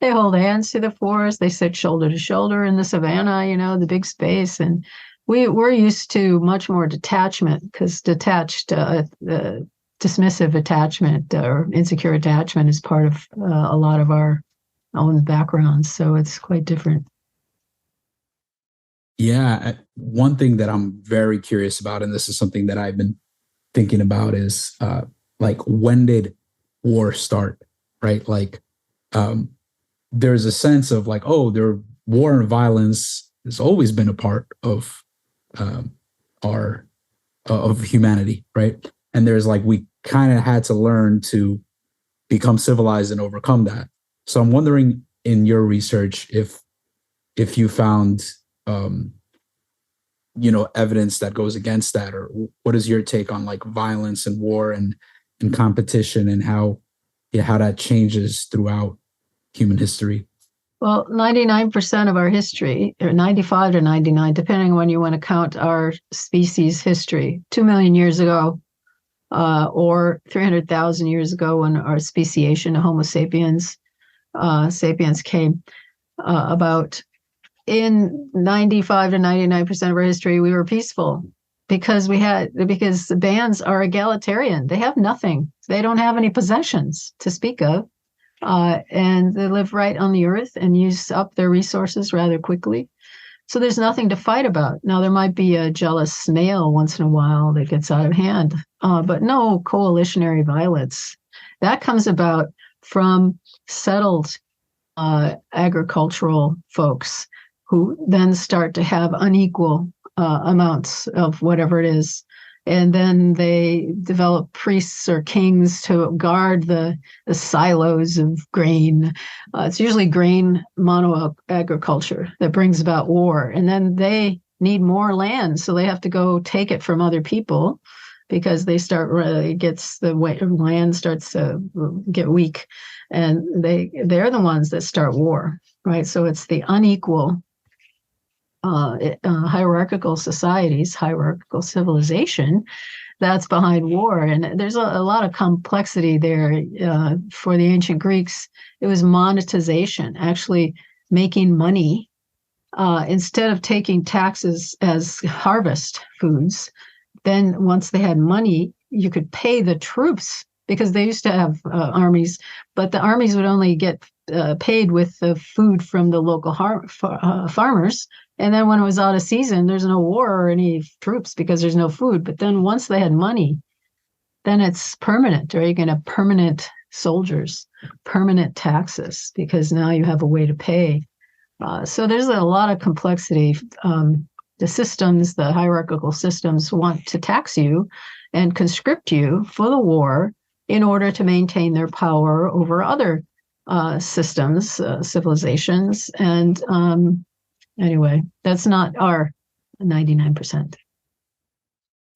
They hold hands through the forest. They sit shoulder to shoulder in the savannah, the big space. And we're used to much more detachment, because dismissive attachment or insecure attachment is part of a lot of our own backgrounds. So it's quite different. Yeah. One thing that I'm very curious about, and this is something that I've been thinking about, is when did war start, right? There's a sense of war and violence has always been a part of of humanity, right? And there's we kind of had to learn to become civilized and overcome that. So I'm wondering, in your research, if you found um, evidence that goes against that? Or what is your take on like violence and war and competition and how that changes throughout human history? Well, 99% of our history, or 95 to 99, depending on when you want to count our species history, 2 million years ago, or 300,000 years ago when our speciation, Homo sapiens, sapiens came about. In 95 to 99% of our history, we were peaceful because the bands are egalitarian. They have nothing. They don't have any possessions to speak of. And they live right on the earth and use up their resources rather quickly. So there's nothing to fight about. Now, there might be a jealous male once in a while that gets out of hand, but no coalitionary violence. That comes about from settled agricultural folks who then start to have unequal amounts of whatever it is. And then they develop priests or kings to guard the silos of grain. It's usually grain mono-agriculture that brings about war. And then they need more land, so they have to go take it from other people because they start, land starts to get weak. And they're the ones that start war, right? So it's the unequal hierarchical societies, hierarchical civilization that's behind war. And there's a lot of complexity there. For the ancient Greeks, it was monetization, actually making money. Instead of taking taxes as harvest foods, then once they had money, you could pay the troops because they used to have armies, but the armies would only get paid with the food from the local farmers. And then when it was out of season, there's no war or any troops because there's no food. But then once they had money, then it's permanent, right? You're going to have permanent soldiers, permanent taxes, because now you have a way to pay. So there's a lot of complexity. The systems, the hierarchical systems want to tax you and conscript you for the war in order to maintain their power over other systems, civilizations. And anyway, that's not our 99%.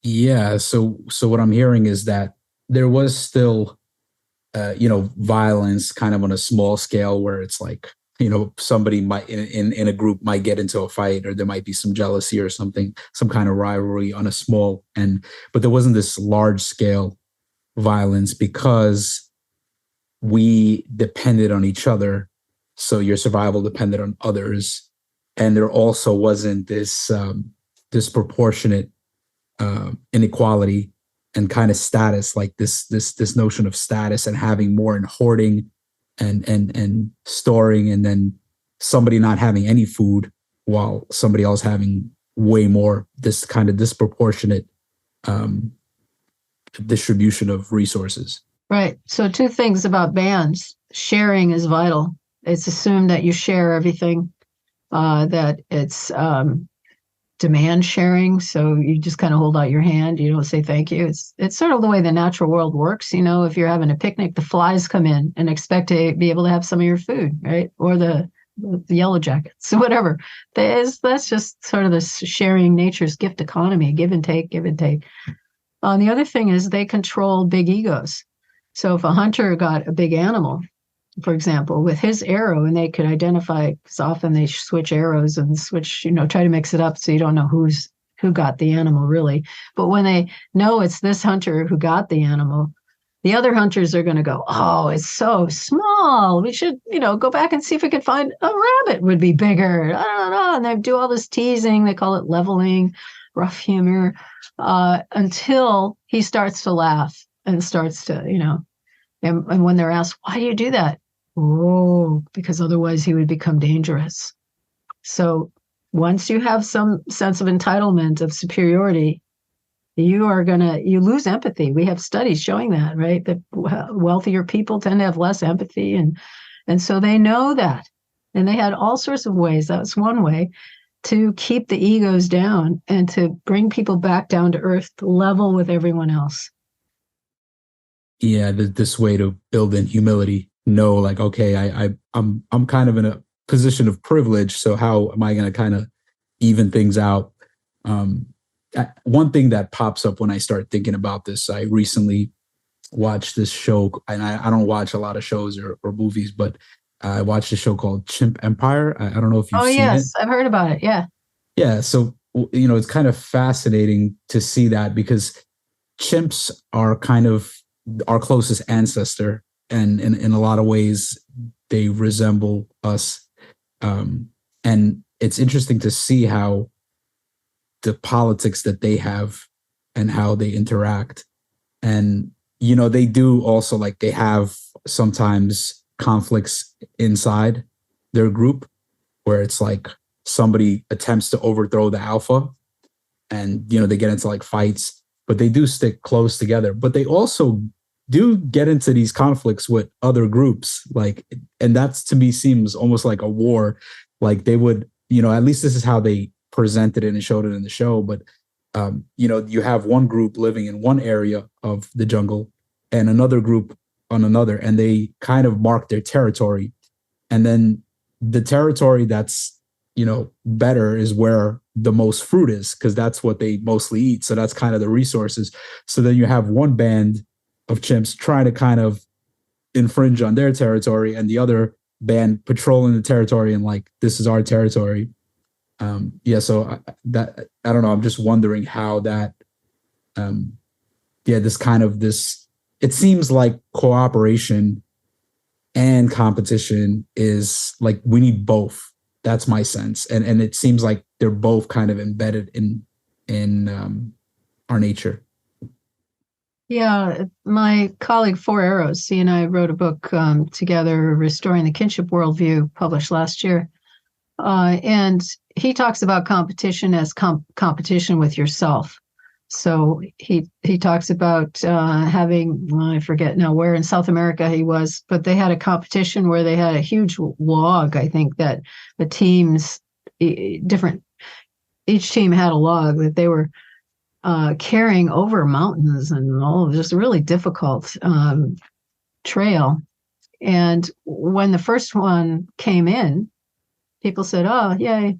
Yeah. So what I'm hearing is that there was still, violence kind of on a small scale where it's like, somebody might in a group might get into a fight, or there might be some jealousy or something, some kind of rivalry on a small end, but there wasn't this large scale violence because we depended on each other. So your survival depended on others. And there also wasn't this disproportionate inequality and kind of status, like this notion of status and having more and hoarding and storing, and then somebody not having any food while somebody else having way more. This kind of disproportionate distribution of resources. Right. So two things about bands. Sharing is vital. It's assumed that you share everything, that it's demand sharing. So you just kind of hold out your hand. You don't say thank you. It's sort of the way the natural world works. If you're having a picnic, the flies come in and expect to be able to have some of your food, right? Or the yellow jackets, whatever. That's just sort of this sharing nature's gift economy, give and take, give and take. The other thing is they control big egos. So if a hunter got a big animal, for example, with his arrow, and they could identify, because often they switch arrows and switch, try to mix it up so you don't know who got the animal really. But when they know it's this hunter who got the animal, the other hunters are going to go, oh, it's so small. We should, go back and see if we could find a rabbit would be bigger. I don't know. And they do all this teasing. They call it leveling, rough humor, until he starts to laugh and starts to, and when they're asked, why do you do that? Oh, because otherwise he would become dangerous. So once you have some sense of entitlement, of superiority, you lose empathy. We have studies showing that, right? That wealthier people tend to have less empathy. And so they know that. And they had all sorts of ways. That's one way to keep the egos down and to bring people back down to earth, level with everyone else. Yeah, this way to build in humility. Know, like, okay, I'm kind of in a position of privilege. So how am I going to kind of, even things out. One thing that pops up when I start thinking about this, I recently watched this show, and I don't watch a lot of shows or movies, but I watched a show called Chimp Empire. I don't know if you've Oh, seen it. yes, I've heard about it. Yeah. Yeah. So, it's kind of fascinating to see that because chimps are kind of our closest ancestor. And in a lot of ways, they resemble us. And it's interesting to see how the politics that they have and how they interact. And, they do also, like, they have sometimes conflicts inside their group where it's like somebody attempts to overthrow the alpha and, they get into like fights, but they do stick close together. But they also do get into these conflicts with other groups, like, and that's, to me, seems almost like a war. Like they would, at least this is how they presented it and showed it in the show. But you have one group living in one area of the jungle and another group on another, and they kind of mark their territory. And then the territory that's, better is where the most fruit is, because that's what they mostly eat. So that's kind of the resources. So then you have one band of chimps trying to kind of infringe on their territory, and the other band patrolling the territory and like, this is our territory. So I don't know. I'm just wondering how that, it seems like cooperation and competition is like, we need both. That's my sense. And it seems like they're both kind of embedded in our nature. Yeah, my colleague Four Arrows, he and I wrote a book together, Restoring the Kinship Worldview, published last year. And he talks about competition as competition with yourself. So he talks about having, I forget now where in South America he was, but they had a competition where they had a huge log. I think that the teams, each team had a log that they were carrying over mountains and all, just a really difficult trail. And when the first one came in, people said, "Oh, yay."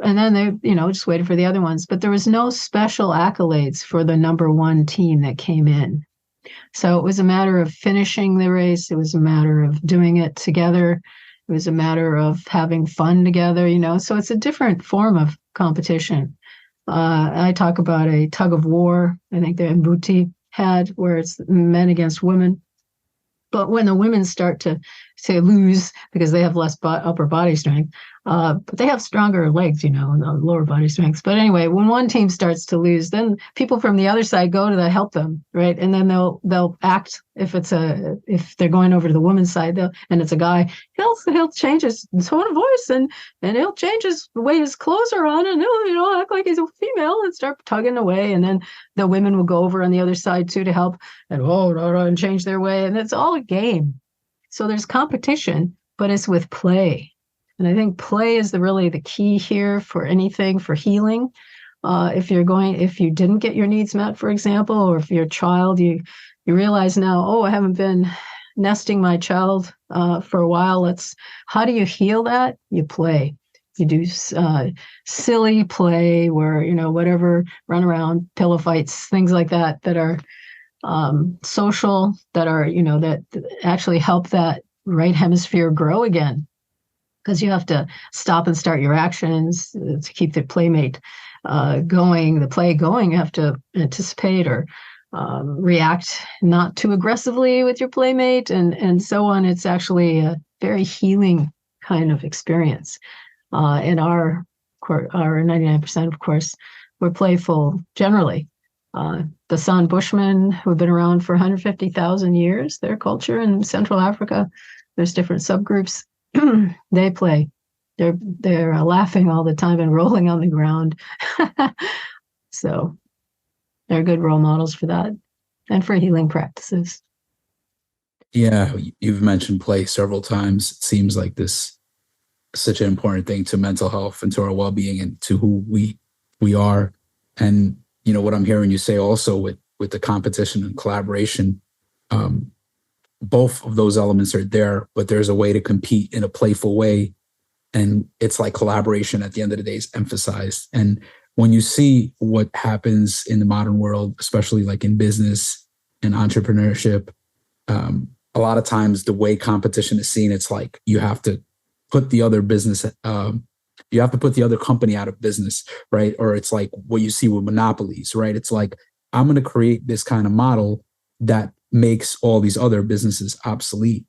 And then they, just waited for the other ones. But there was no special accolades for the number one team that came in. So it was a matter of finishing the race. It was a matter of doing it together. It was a matter of having fun together, So it's a different form of competition. I talk about a tug of war, I think the Mbuti had, where it's men against women. But when the women start to lose because they have less upper body strength, but they have stronger legs, and lower body strengths. But anyway, when one team starts to lose, then people from the other side go to help them, right? And then they'll act if they're going over to the woman's side, and it's a guy, he'll change his tone of voice and he'll change the way his clothes are on, and he'll act like he's a female and start tugging away, and then the women will go over on the other side too to help and change their way, and it's all a game. So there's competition, but it's with play. And I think play is really the key here for anything, for healing. If you didn't get your needs met, for example, or if you're a child, you realize now, I haven't been nesting my child for a while. How do you heal that? You play. You do silly play where, whatever, run around, pillow fights, things like that are social, that are, that actually help that right hemisphere grow again. Because you have to stop and start your actions to keep the playmate going, the play going. You have to anticipate or react not too aggressively with your playmate, and so on. It's actually a very healing kind of experience. In our 99%, of course, we're playful generally. The San Bushmen, who have been around for 150,000 years, their culture in Central Africa, there's different subgroups. They play. They're laughing all the time and rolling on the ground. So they're good role models for that and for healing practices. Yeah, you've mentioned play several times. It seems like such an important thing to mental health and to our well-being and to who we are. And what I'm hearing you say also with the competition and collaboration, both of those elements are there, but there's a way to compete in a playful way And it's like collaboration at the end of the day is emphasized. And when you see what happens in the modern world, especially like in business and entrepreneurship, a lot of times the way competition is seen, it's like you have to put the other business, you have to put the other company out of business, right? Or it's like what you see with monopolies, right? It's like, I'm going to create this kind of model that makes all these other businesses obsolete.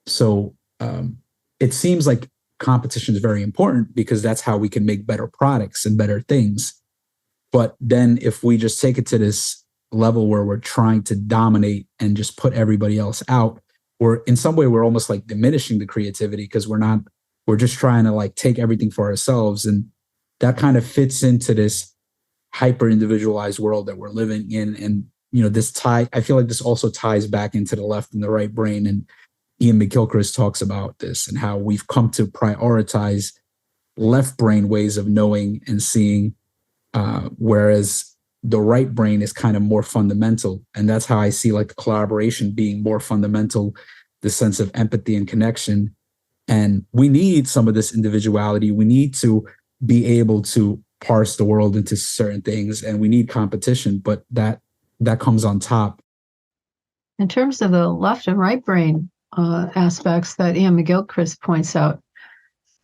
So it seems like competition is very important because that's how we can make better products and better things. But then if we just take it to this level where we're trying to dominate and just put everybody else out, or in some way we're almost like diminishing the creativity because we're just trying to like take everything for ourselves. And that kind of fits into this hyper individualized world that we're living in. And, I feel like this also ties back into the left and the right brain. And Ian McGilchrist talks about this and how we've come to prioritize left brain ways of knowing and seeing, whereas the right brain is kind of more fundamental. And that's how I see like collaboration being more fundamental, the sense of empathy and connection. And we need some of this individuality. We need to be able to parse the world into certain things, and we need competition, but that comes on top. In terms of the left and right brain aspects that Ian McGilchrist points out,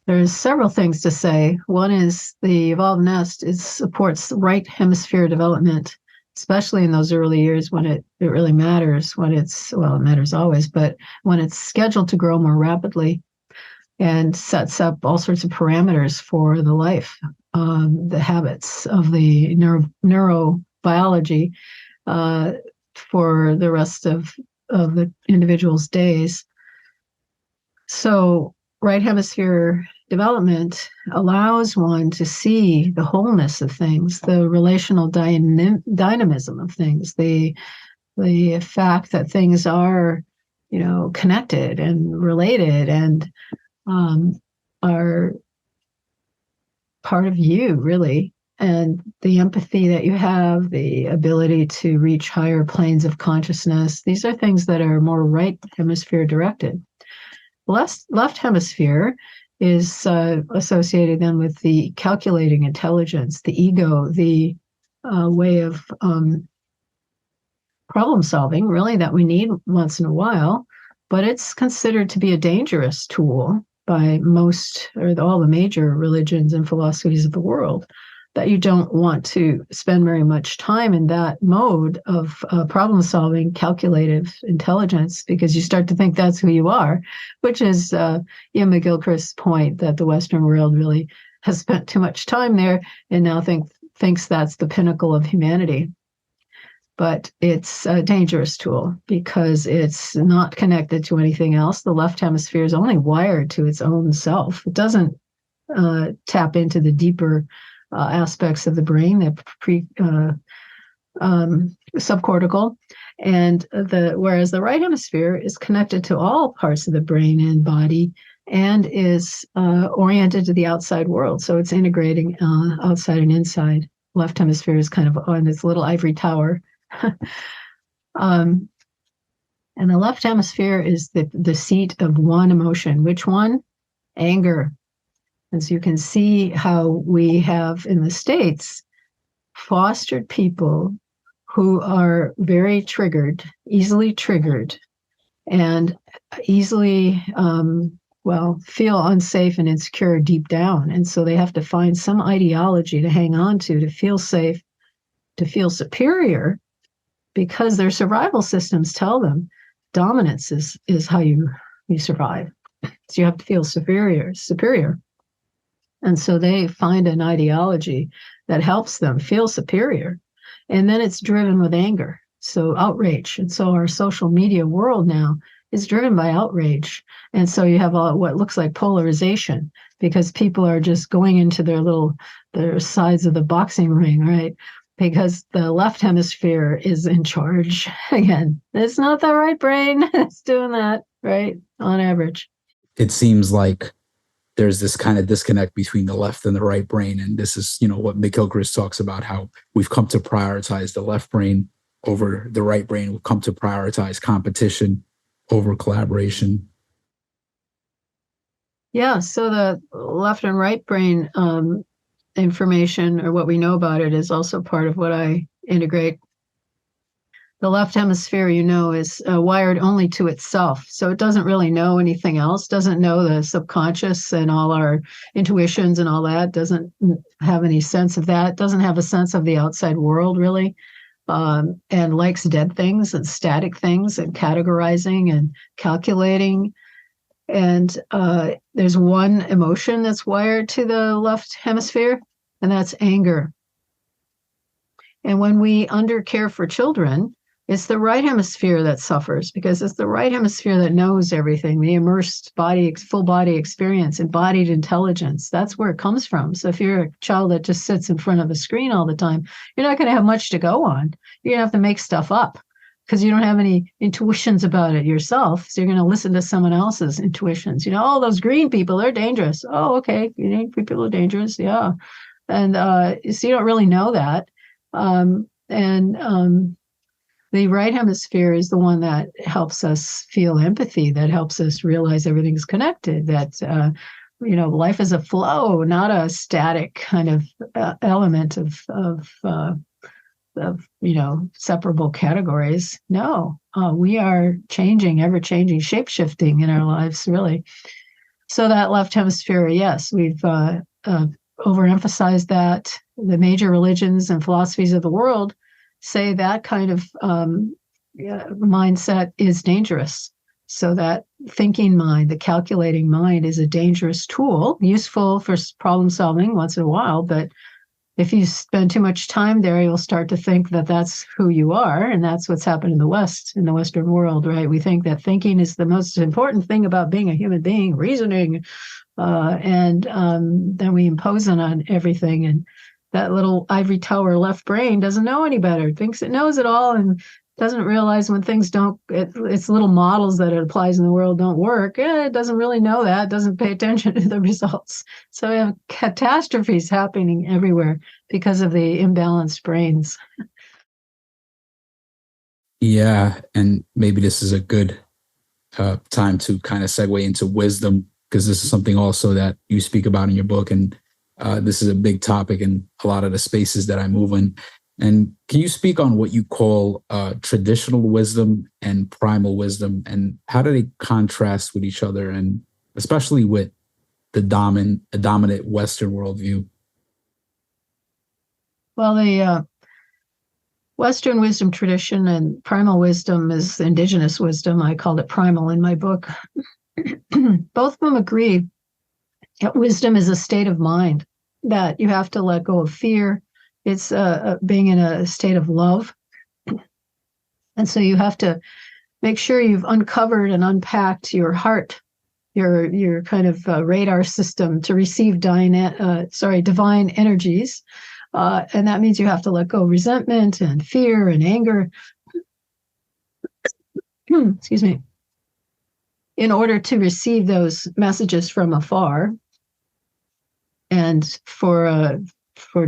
there's several things to say. One is the evolved nest supports right hemisphere development, especially in those early years when it really matters, it matters always, but when it's scheduled to grow more rapidly and sets up all sorts of parameters for the life, the habits of the neurobiology for the rest of the individual's days. So right hemisphere development allows one to see the wholeness of things, the relational dynamism of things, the fact that things are, connected and related and are part of you, really. And the empathy that you have, the ability to reach higher planes of consciousness, these are things that are more right hemisphere directed. Left hemisphere is associated then with the calculating intelligence, the ego, the way of problem solving, really, that we need once in a while, but it's considered to be a dangerous tool by most or all the major religions and philosophies of the world, that you don't want to spend very much time in that mode of problem solving, calculative intelligence, because you start to think that's who you are, which is Ian McGilchrist's point that the Western world really has spent too much time there and now thinks that's the pinnacle of humanity. But it's a dangerous tool because it's not connected to anything else. The left hemisphere is only wired to its own self. It doesn't tap into the deeper aspects of the brain, the subcortical, and whereas the right hemisphere is connected to all parts of the brain and body and is oriented to the outside world. So it's integrating outside and inside. Left hemisphere is kind of on this little ivory tower. And the left hemisphere is the seat of one emotion. Which one? Anger. As you can see how we have in the States fostered people who are very triggered, easily triggered, and easily, feel unsafe and insecure deep down. And so they have to find some ideology to hang on to feel safe, to feel superior, because their survival systems tell them dominance is how you survive. So you have to feel superior. And so they find an ideology that helps them feel superior. And then it's driven with anger. So outrage. And so our social media world now is driven by outrage. And so you have what looks like polarization, because people are just going into their sides of the boxing ring, right? Because the left hemisphere is in charge. Again, it's not the right brain that's doing that, right? On average. It seems like there's this kind of disconnect between the left and the right brain. And this is, what McGilchrist talks about, how we've come to prioritize the left brain over the right brain. We've come to prioritize competition over collaboration. Yeah, so the left and right brain information, or what we know about it, is also part of what I integrate. The left hemisphere, is wired only to itself. So it doesn't really know anything else, doesn't know the subconscious and all our intuitions and all that, doesn't have any sense of that, doesn't have a sense of the outside world, really, and likes dead things and static things and categorizing and calculating. And there's one emotion that's wired to the left hemisphere, and that's anger. And when we undercare for children, it's the right hemisphere that suffers, because it's the right hemisphere that knows everything, the immersed body, full body experience, embodied intelligence. That's where it comes from. So if you're a child that just sits in front of a screen all the time, you're not going to have much to go on. You're going to have to make stuff up because you don't have any intuitions about it yourself. So you're going to listen to someone else's intuitions. Oh, those green people, they're dangerous. Oh, okay. Green people are dangerous. Yeah. And so you don't really know that. The right hemisphere is the one that helps us feel empathy, that helps us realize everything's connected, that, life is a flow, not a static kind of element of separable categories. No, we are changing, ever changing, shape shifting in our lives, really. So that left hemisphere, yes, we've overemphasized that. The major religions and philosophies of the world say that kind of mindset is dangerous. So that thinking mind, the calculating mind, is a dangerous tool, useful for problem solving once in a while, but if you spend too much time there, you'll start to think that that's who you are, and that's what's happened in the West, in the Western world, right? We think that thinking is the most important thing about being a human being, reasoning, and then we impose it on everything, and that little ivory tower left brain doesn't know any better, thinks it knows it all, and doesn't realize when things don't, it's little models that it applies in the world don't work. It doesn't really know that, doesn't pay attention to the results. So we have catastrophes happening everywhere because of the imbalanced brains. Yeah, and maybe this is a good time to kind of segue into wisdom, because this is something also that you speak about in your book, and this is a big topic in a lot of the spaces that I move in. And can you speak on what you call traditional wisdom and primal wisdom, and how do they contrast with each other, and especially with the dominant Western worldview? Well, the Western wisdom tradition and primal wisdom is indigenous wisdom. I called it primal in my book. Both of them agree that wisdom is a state of mind, that you have to let go of fear. It's being in a state of love. And so you have to make sure you've uncovered and unpacked your heart, your kind of radar system to receive divine energies. And that means you have to let go of resentment and fear and anger. Excuse me. In order to receive those messages from afar. And for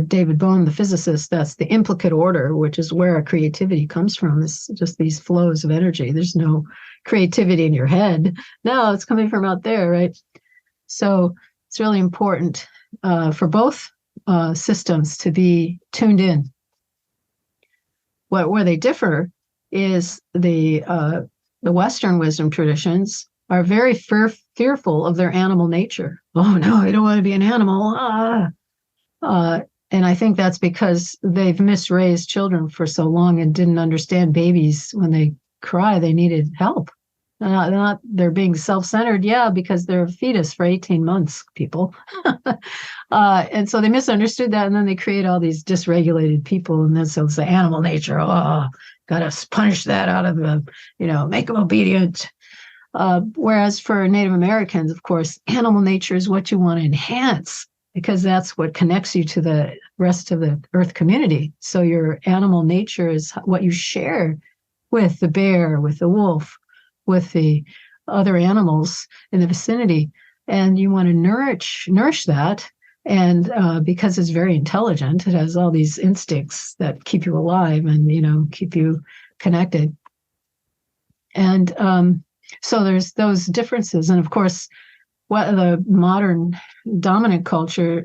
David Bohm, the physicist, that's the implicate order, which is where our creativity comes from. It's just these flows of energy. There's no creativity in your head. No, it's coming from out there, right? So it's really important for both systems to be tuned in. Where they differ is the Western wisdom traditions are very fearful of their animal nature. Oh no, I don't want to be an animal. And I think that's because they've misraised children for so long and didn't understand babies when they cry, they needed help. They're being self-centered, because they're a fetus for 18 months, people. And so they misunderstood that, and then they create all these dysregulated people, and then so it's the animal nature. Oh, gotta punish that out of them, make them obedient. Whereas for Native Americans, of course, animal nature is what you want to enhance, because that's what connects you to the rest of the earth community. So your animal nature is what you share with the bear, with the wolf, with the other animals in the vicinity. And you want to nourish that. And because it's very intelligent, it has all these instincts that keep you alive and, keep you connected. And so there's those differences. And of course, what the modern dominant culture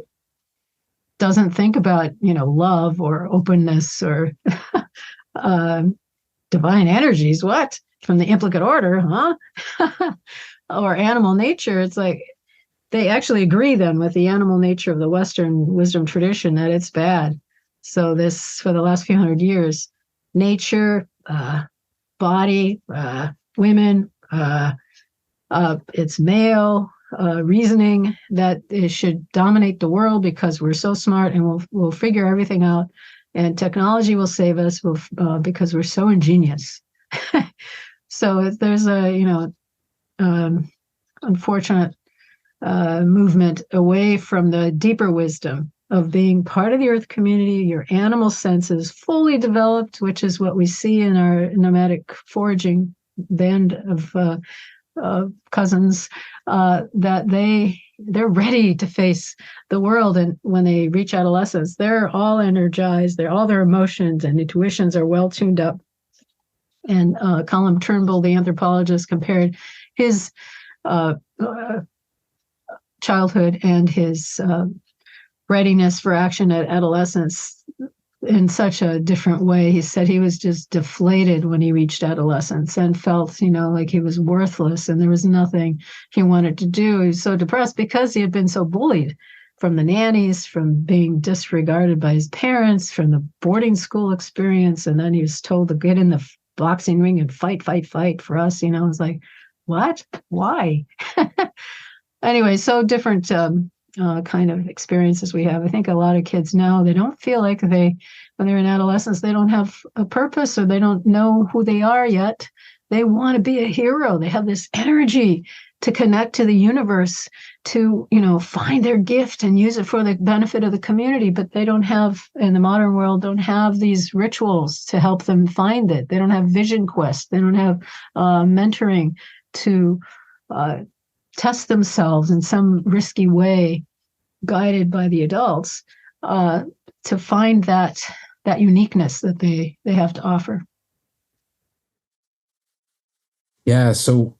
doesn't think about, love or openness or divine energies. What? From the implicate order, huh? Or animal nature. It's like they actually agree then with the animal nature of the Western wisdom tradition that it's bad. So this, for the last few hundred years, nature, body, women, it's male, reasoning that it should dominate the world because we're so smart and we'll figure everything out, and technology will save us because we're so ingenious. So there's a unfortunate movement away from the deeper wisdom of being part of the earth community, your animal senses fully developed, which is what we see in our nomadic foraging band of cousins, that they're ready to face the world. And when they reach adolescence, they're all energized. All their emotions and intuitions are well tuned up. And Colin Turnbull, the anthropologist, compared his childhood and his readiness for action at adolescence in such a different way. He said he was just deflated when he reached adolescence and felt, like he was worthless and there was nothing he wanted to do. He was so depressed because he had been so bullied from the nannies, from being disregarded by his parents, from the boarding school experience. And then he was told to get in the boxing ring and fight for us. I was like, what? Why? Anyway, so different kind of experiences we have. I think a lot of kids now, they don't feel like when they're in adolescence, they don't have a purpose or they don't know who they are yet. They want to be a hero. They have this energy to connect to the universe, to, find their gift and use it for the benefit of the community. But they don't have, in the modern world, don't have these rituals to help them find it. They don't have vision quests. They don't have mentoring to test themselves in some risky way, guided by the adults, to find that uniqueness that they have to offer. Yeah. So,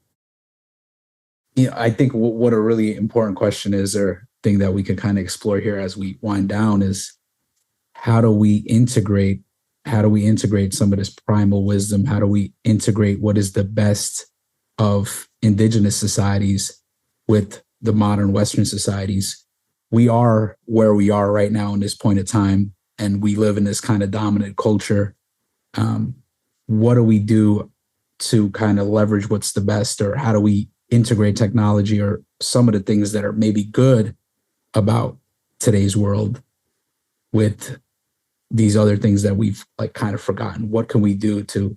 I think what a really important question is, or thing that we could kind of explore here as we wind down, is how do we integrate some of this primal wisdom? How do we integrate what is the best of indigenous societies with the modern Western societies? We are where we are right now in this point of time, and we live in this kind of dominant culture. What do we do to kind of leverage what's the best, or how do we integrate technology or some of the things that are maybe good about today's world with these other things that we've kind of forgotten? What can we do to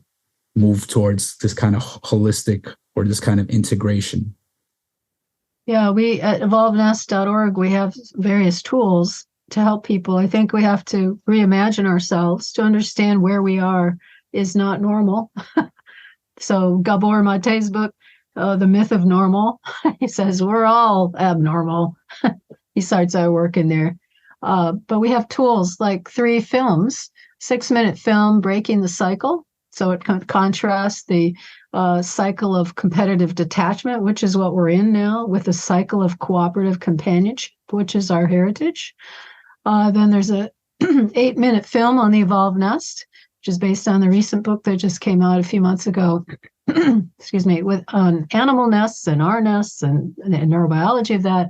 move towards this kind of holistic or this kind of integration? Yeah, we at evolvenest.org, we have various tools to help people. I think we have to reimagine ourselves to understand where we are is not normal. So Gabor Mate's book, The Myth of Normal, he says we're all abnormal. He starts our work in there. But we have tools like 3 films, 6-minute film, Breaking the Cycle. So it contrasts the cycle of competitive detachment, which is what we're in now, with the cycle of cooperative companionship, which is our heritage. Then there's a 8-minute film on the Evolved Nest, which is based on the recent book that just came out a few months ago, excuse me, with animal nests and our nests and neurobiology of that.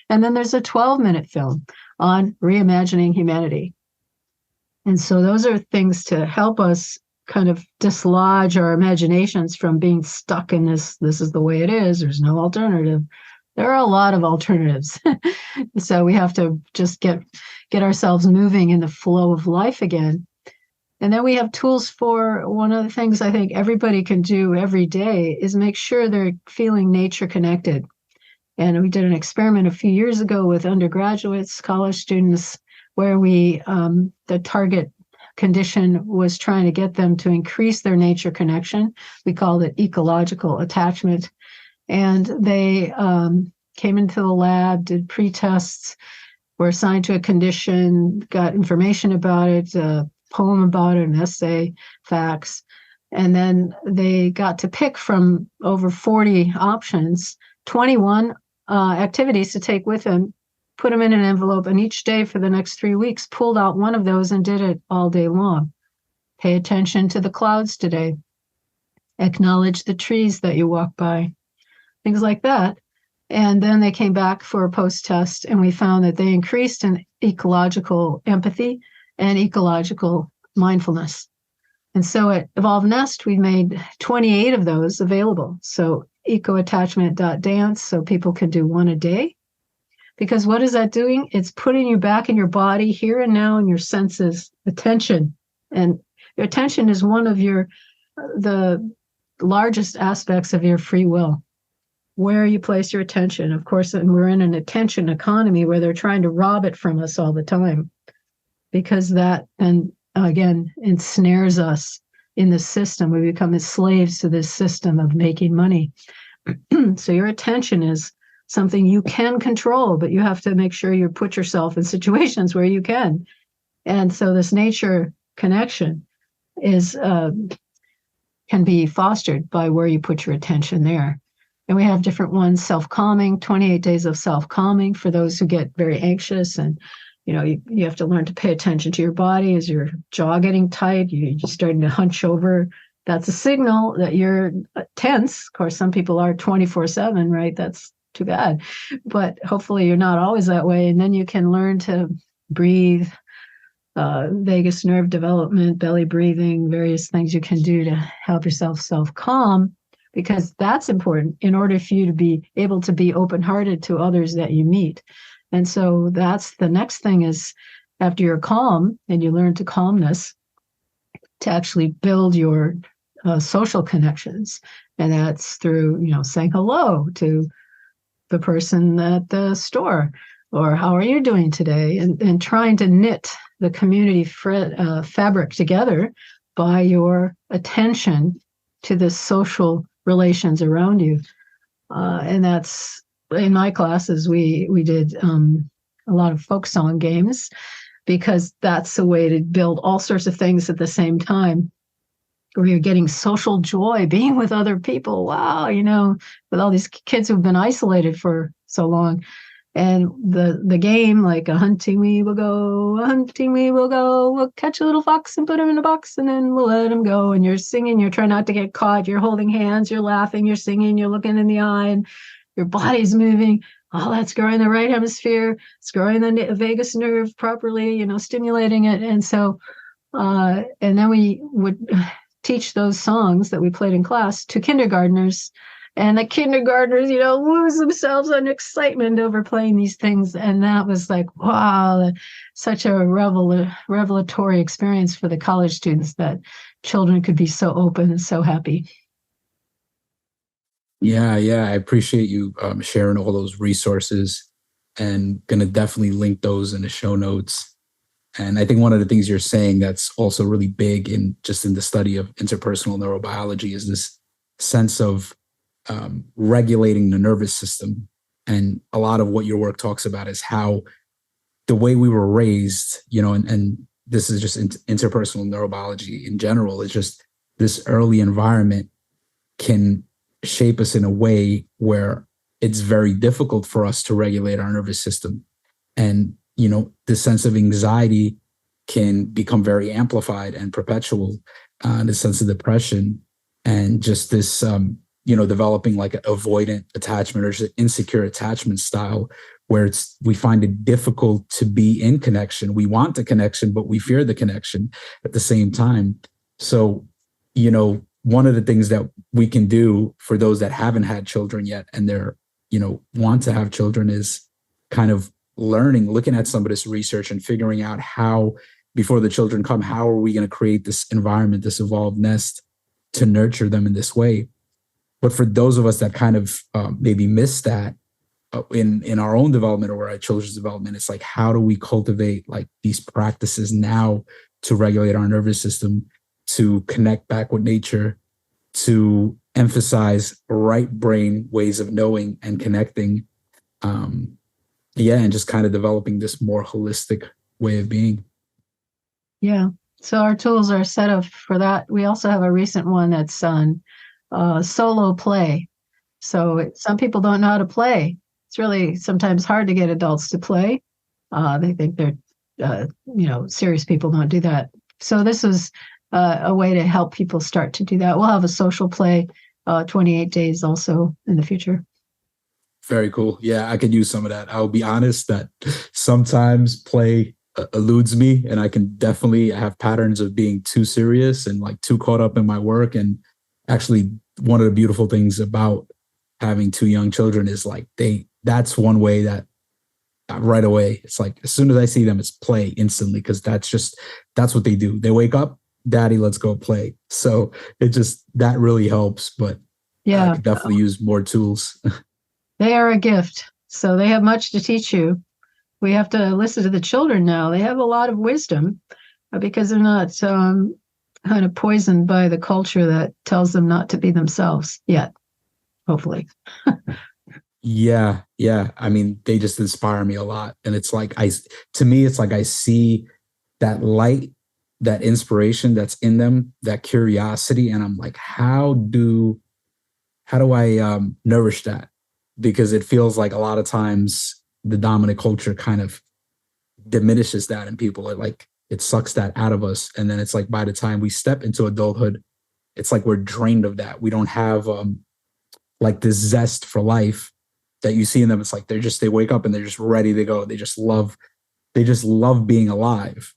And then there's a 12-minute film on reimagining humanity. And so those are things to help us kind of dislodge our imaginations from being stuck in this is the way it is, there's no alternative. There are a lot of alternatives. So we have to just get ourselves moving in the flow of life again. And then we have tools for, one of the things I think everybody can do every day is make sure they're feeling nature connected. And we did an experiment a few years ago with undergraduates, college students, where the target condition was trying to get them to increase their nature connection. We called it ecological attachment. And they came into the lab, did pre-tests, were assigned to a condition, got information about it, a poem about it, an essay, facts. And then they got to pick from over 40 options. 21 activities to take with him, put them in an envelope, and each day for the next 3 weeks, pulled out one of those and did it all day long. Pay attention to the clouds today. Acknowledge the trees that you walk by, things like that. And then they came back for a post-test, and we found that they increased in ecological empathy and ecological mindfulness. And so at Evolve Nest, we made 28 of those available. So ecoattachment.dance, so people can do one a day. Because what is that doing? It's putting you back in your body here and now in your senses, attention. And your attention is one of the largest aspects of your free will. Where you place your attention. Of course, and we're in an attention economy where they're trying to rob it from us all the time, because that, and again, ensnares us in the system. We become slaves to this system of making money. So your attention is something you can control, but you have to make sure you put yourself in situations where you can. And so this nature connection is can be fostered by where you put your attention there. And we have different ones, self-calming, 28 days of self-calming for those who get very anxious. And, you have to learn to pay attention to your body. Is your jaw getting tight? You're starting to hunch over. That's a signal that you're tense. Of course, some people are 24/7, right? That's too bad. But hopefully you're not always that way. And then you can learn to breathe, vagus nerve development, belly breathing, various things you can do to help yourself self-calm. Because that's important in order for you to be able to be open-hearted to others that you meet. And so that's the next thing is after you're calm and you learn to calmness, to actually build your social connections. And that's through, saying hello to the person at the store, or how are you doing today? And trying to knit the community fabric together by your attention to the social relations around you. And that's, in my classes, we did a lot of folk song games, because that's a way to build all sorts of things at the same time, where you're getting social joy, being with other people. Wow, with all these kids who've been isolated for so long. And the game, like a hunting we will go, we'll catch a little fox and put him in a box, and then we'll let him go. And you're singing, you're trying not to get caught, you're holding hands, you're laughing, you're singing, you're looking in the eye, and your body's moving. Oh, that's growing the right hemisphere. It's growing the vagus nerve properly, stimulating it. And so, and then we would teach those songs that we played in class to kindergartners. And the kindergartners, lose themselves in excitement over playing these things. And that was like, wow, such a revelatory experience for the college students, that children could be so open and so happy. Yeah, I appreciate you sharing all those resources, and going to definitely link those in the show notes. And I think one of the things you're saying that's also really big in the study of interpersonal neurobiology is this sense of regulating the nervous system. And a lot of what your work talks about is how the way we were raised, and this is just interpersonal neurobiology in general, is just this early environment can shape us in a way where it's very difficult for us to regulate our nervous system. And, the sense of anxiety can become very amplified and perpetual, the sense of depression, and just this, developing like an avoidant attachment or just an insecure attachment style, where we find it difficult to be in connection. We want the connection, but we fear the connection at the same time. So, one of the things that we can do for those that haven't had children yet and they're, want to have children, is kind of looking at some of this research and figuring out how, before the children come, how are we going to create this environment, this evolved nest, to nurture them in this way. But for those of us that kind of maybe miss that in our own development or our children's development, it's like, how do we cultivate like these practices now to regulate our nervous system, to connect back with nature, to emphasize right brain ways of knowing and connecting, and just kind of developing this more holistic way of being. Yeah. So our tools are set up for that. We also have a recent one that's on solo play. So some people don't know how to play. It's really sometimes hard to get adults to play. They think they're, serious people don't do that. So this is a way to help people start to do that. We'll have a social play 28 days also in the future. Very cool. Yeah, I could use some of that. I'll be honest that sometimes play eludes me, and I have patterns of being too serious and like too caught up in my work. And actually, one of the beautiful things about having two young children is like that's one way that right away, it's like as soon as I see them, it's play instantly, because that's what they do. They wake up, daddy, let's go play. So that really helps. But yeah, I could definitely use more tools. They are a gift. So they have much to teach you. We have to listen to the children now. They have a lot of wisdom because they're not kind of poisoned by the culture that tells them not to be themselves yet, hopefully. Yeah. I mean, they just inspire me a lot. And it's like, to me, it's like I see that light, that inspiration that's in them, that curiosity. And I'm like, how do I nourish that? Because it feels like a lot of times the dominant culture kind of diminishes that in people. It sucks that out of us. And then it's like by the time we step into adulthood, it's like we're drained of that. We don't have like this zest for life that you see in them. It's like they wake up and they're just ready to go. They just love being alive.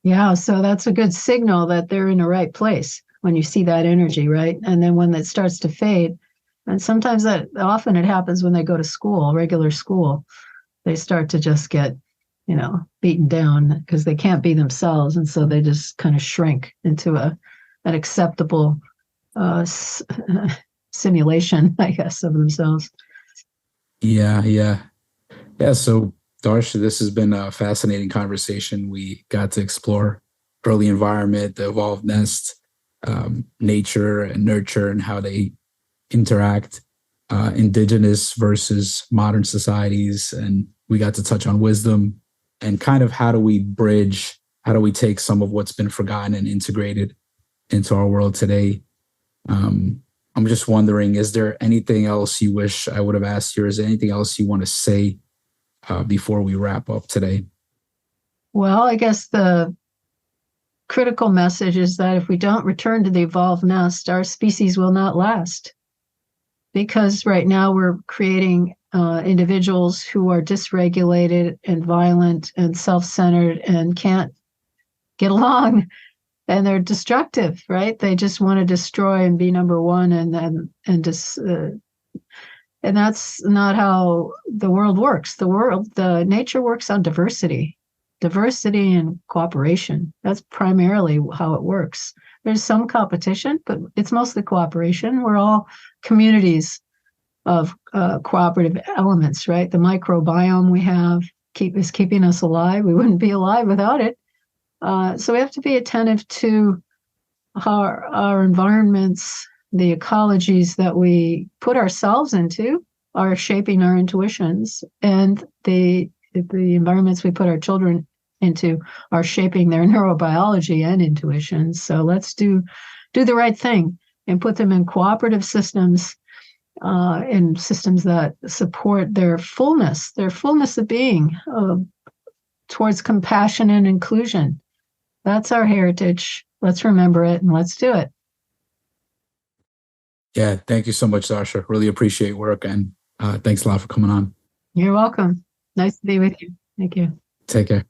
Yeah, so that's a good signal that they're in the right place when you see that energy, right? And then when that starts to fade, and sometimes often it happens when they go to school, regular school, they start to just get, beaten down because they can't be themselves. And so they just kind of shrink into an acceptable simulation, I guess, of themselves. Yeah. So Darcia, this has been a fascinating conversation. We got to explore early environment, the evolved nest, nature and nurture, and how they interact, indigenous versus modern societies. And we got to touch on wisdom and kind of how do we take some of what's been forgotten and integrated into our world today. I'm just wondering, is there anything else you wish I would have asked you? Or is there anything else you want to say before we wrap up today? Well, I guess the critical message is that if we don't return to the evolved nest, our species will not last. Because right now we're creating individuals who are dysregulated and violent and self-centered and can't get along, and they're destructive, right? They just want to destroy and be number one, and that's not how the world works. The nature works on diversity and cooperation. That's primarily how it works. There's some competition, but it's mostly cooperation. We're all communities of cooperative elements, right? The microbiome we have is keeping us alive. We wouldn't be alive without it. So we have to be attentive to our environments, the ecologies that we put ourselves into are shaping our intuitions, and the environments we put our children into are shaping their neurobiology and intuition. So let's do the right thing and put them in cooperative systems, in systems that support their fullness of being, towards compassion and inclusion. That's our heritage. Let's remember it and let's do it. Yeah, thank you so much, Darcia. Really appreciate your work, and thanks a lot for coming on. You're welcome. Nice to be with you. Thank you. Take care.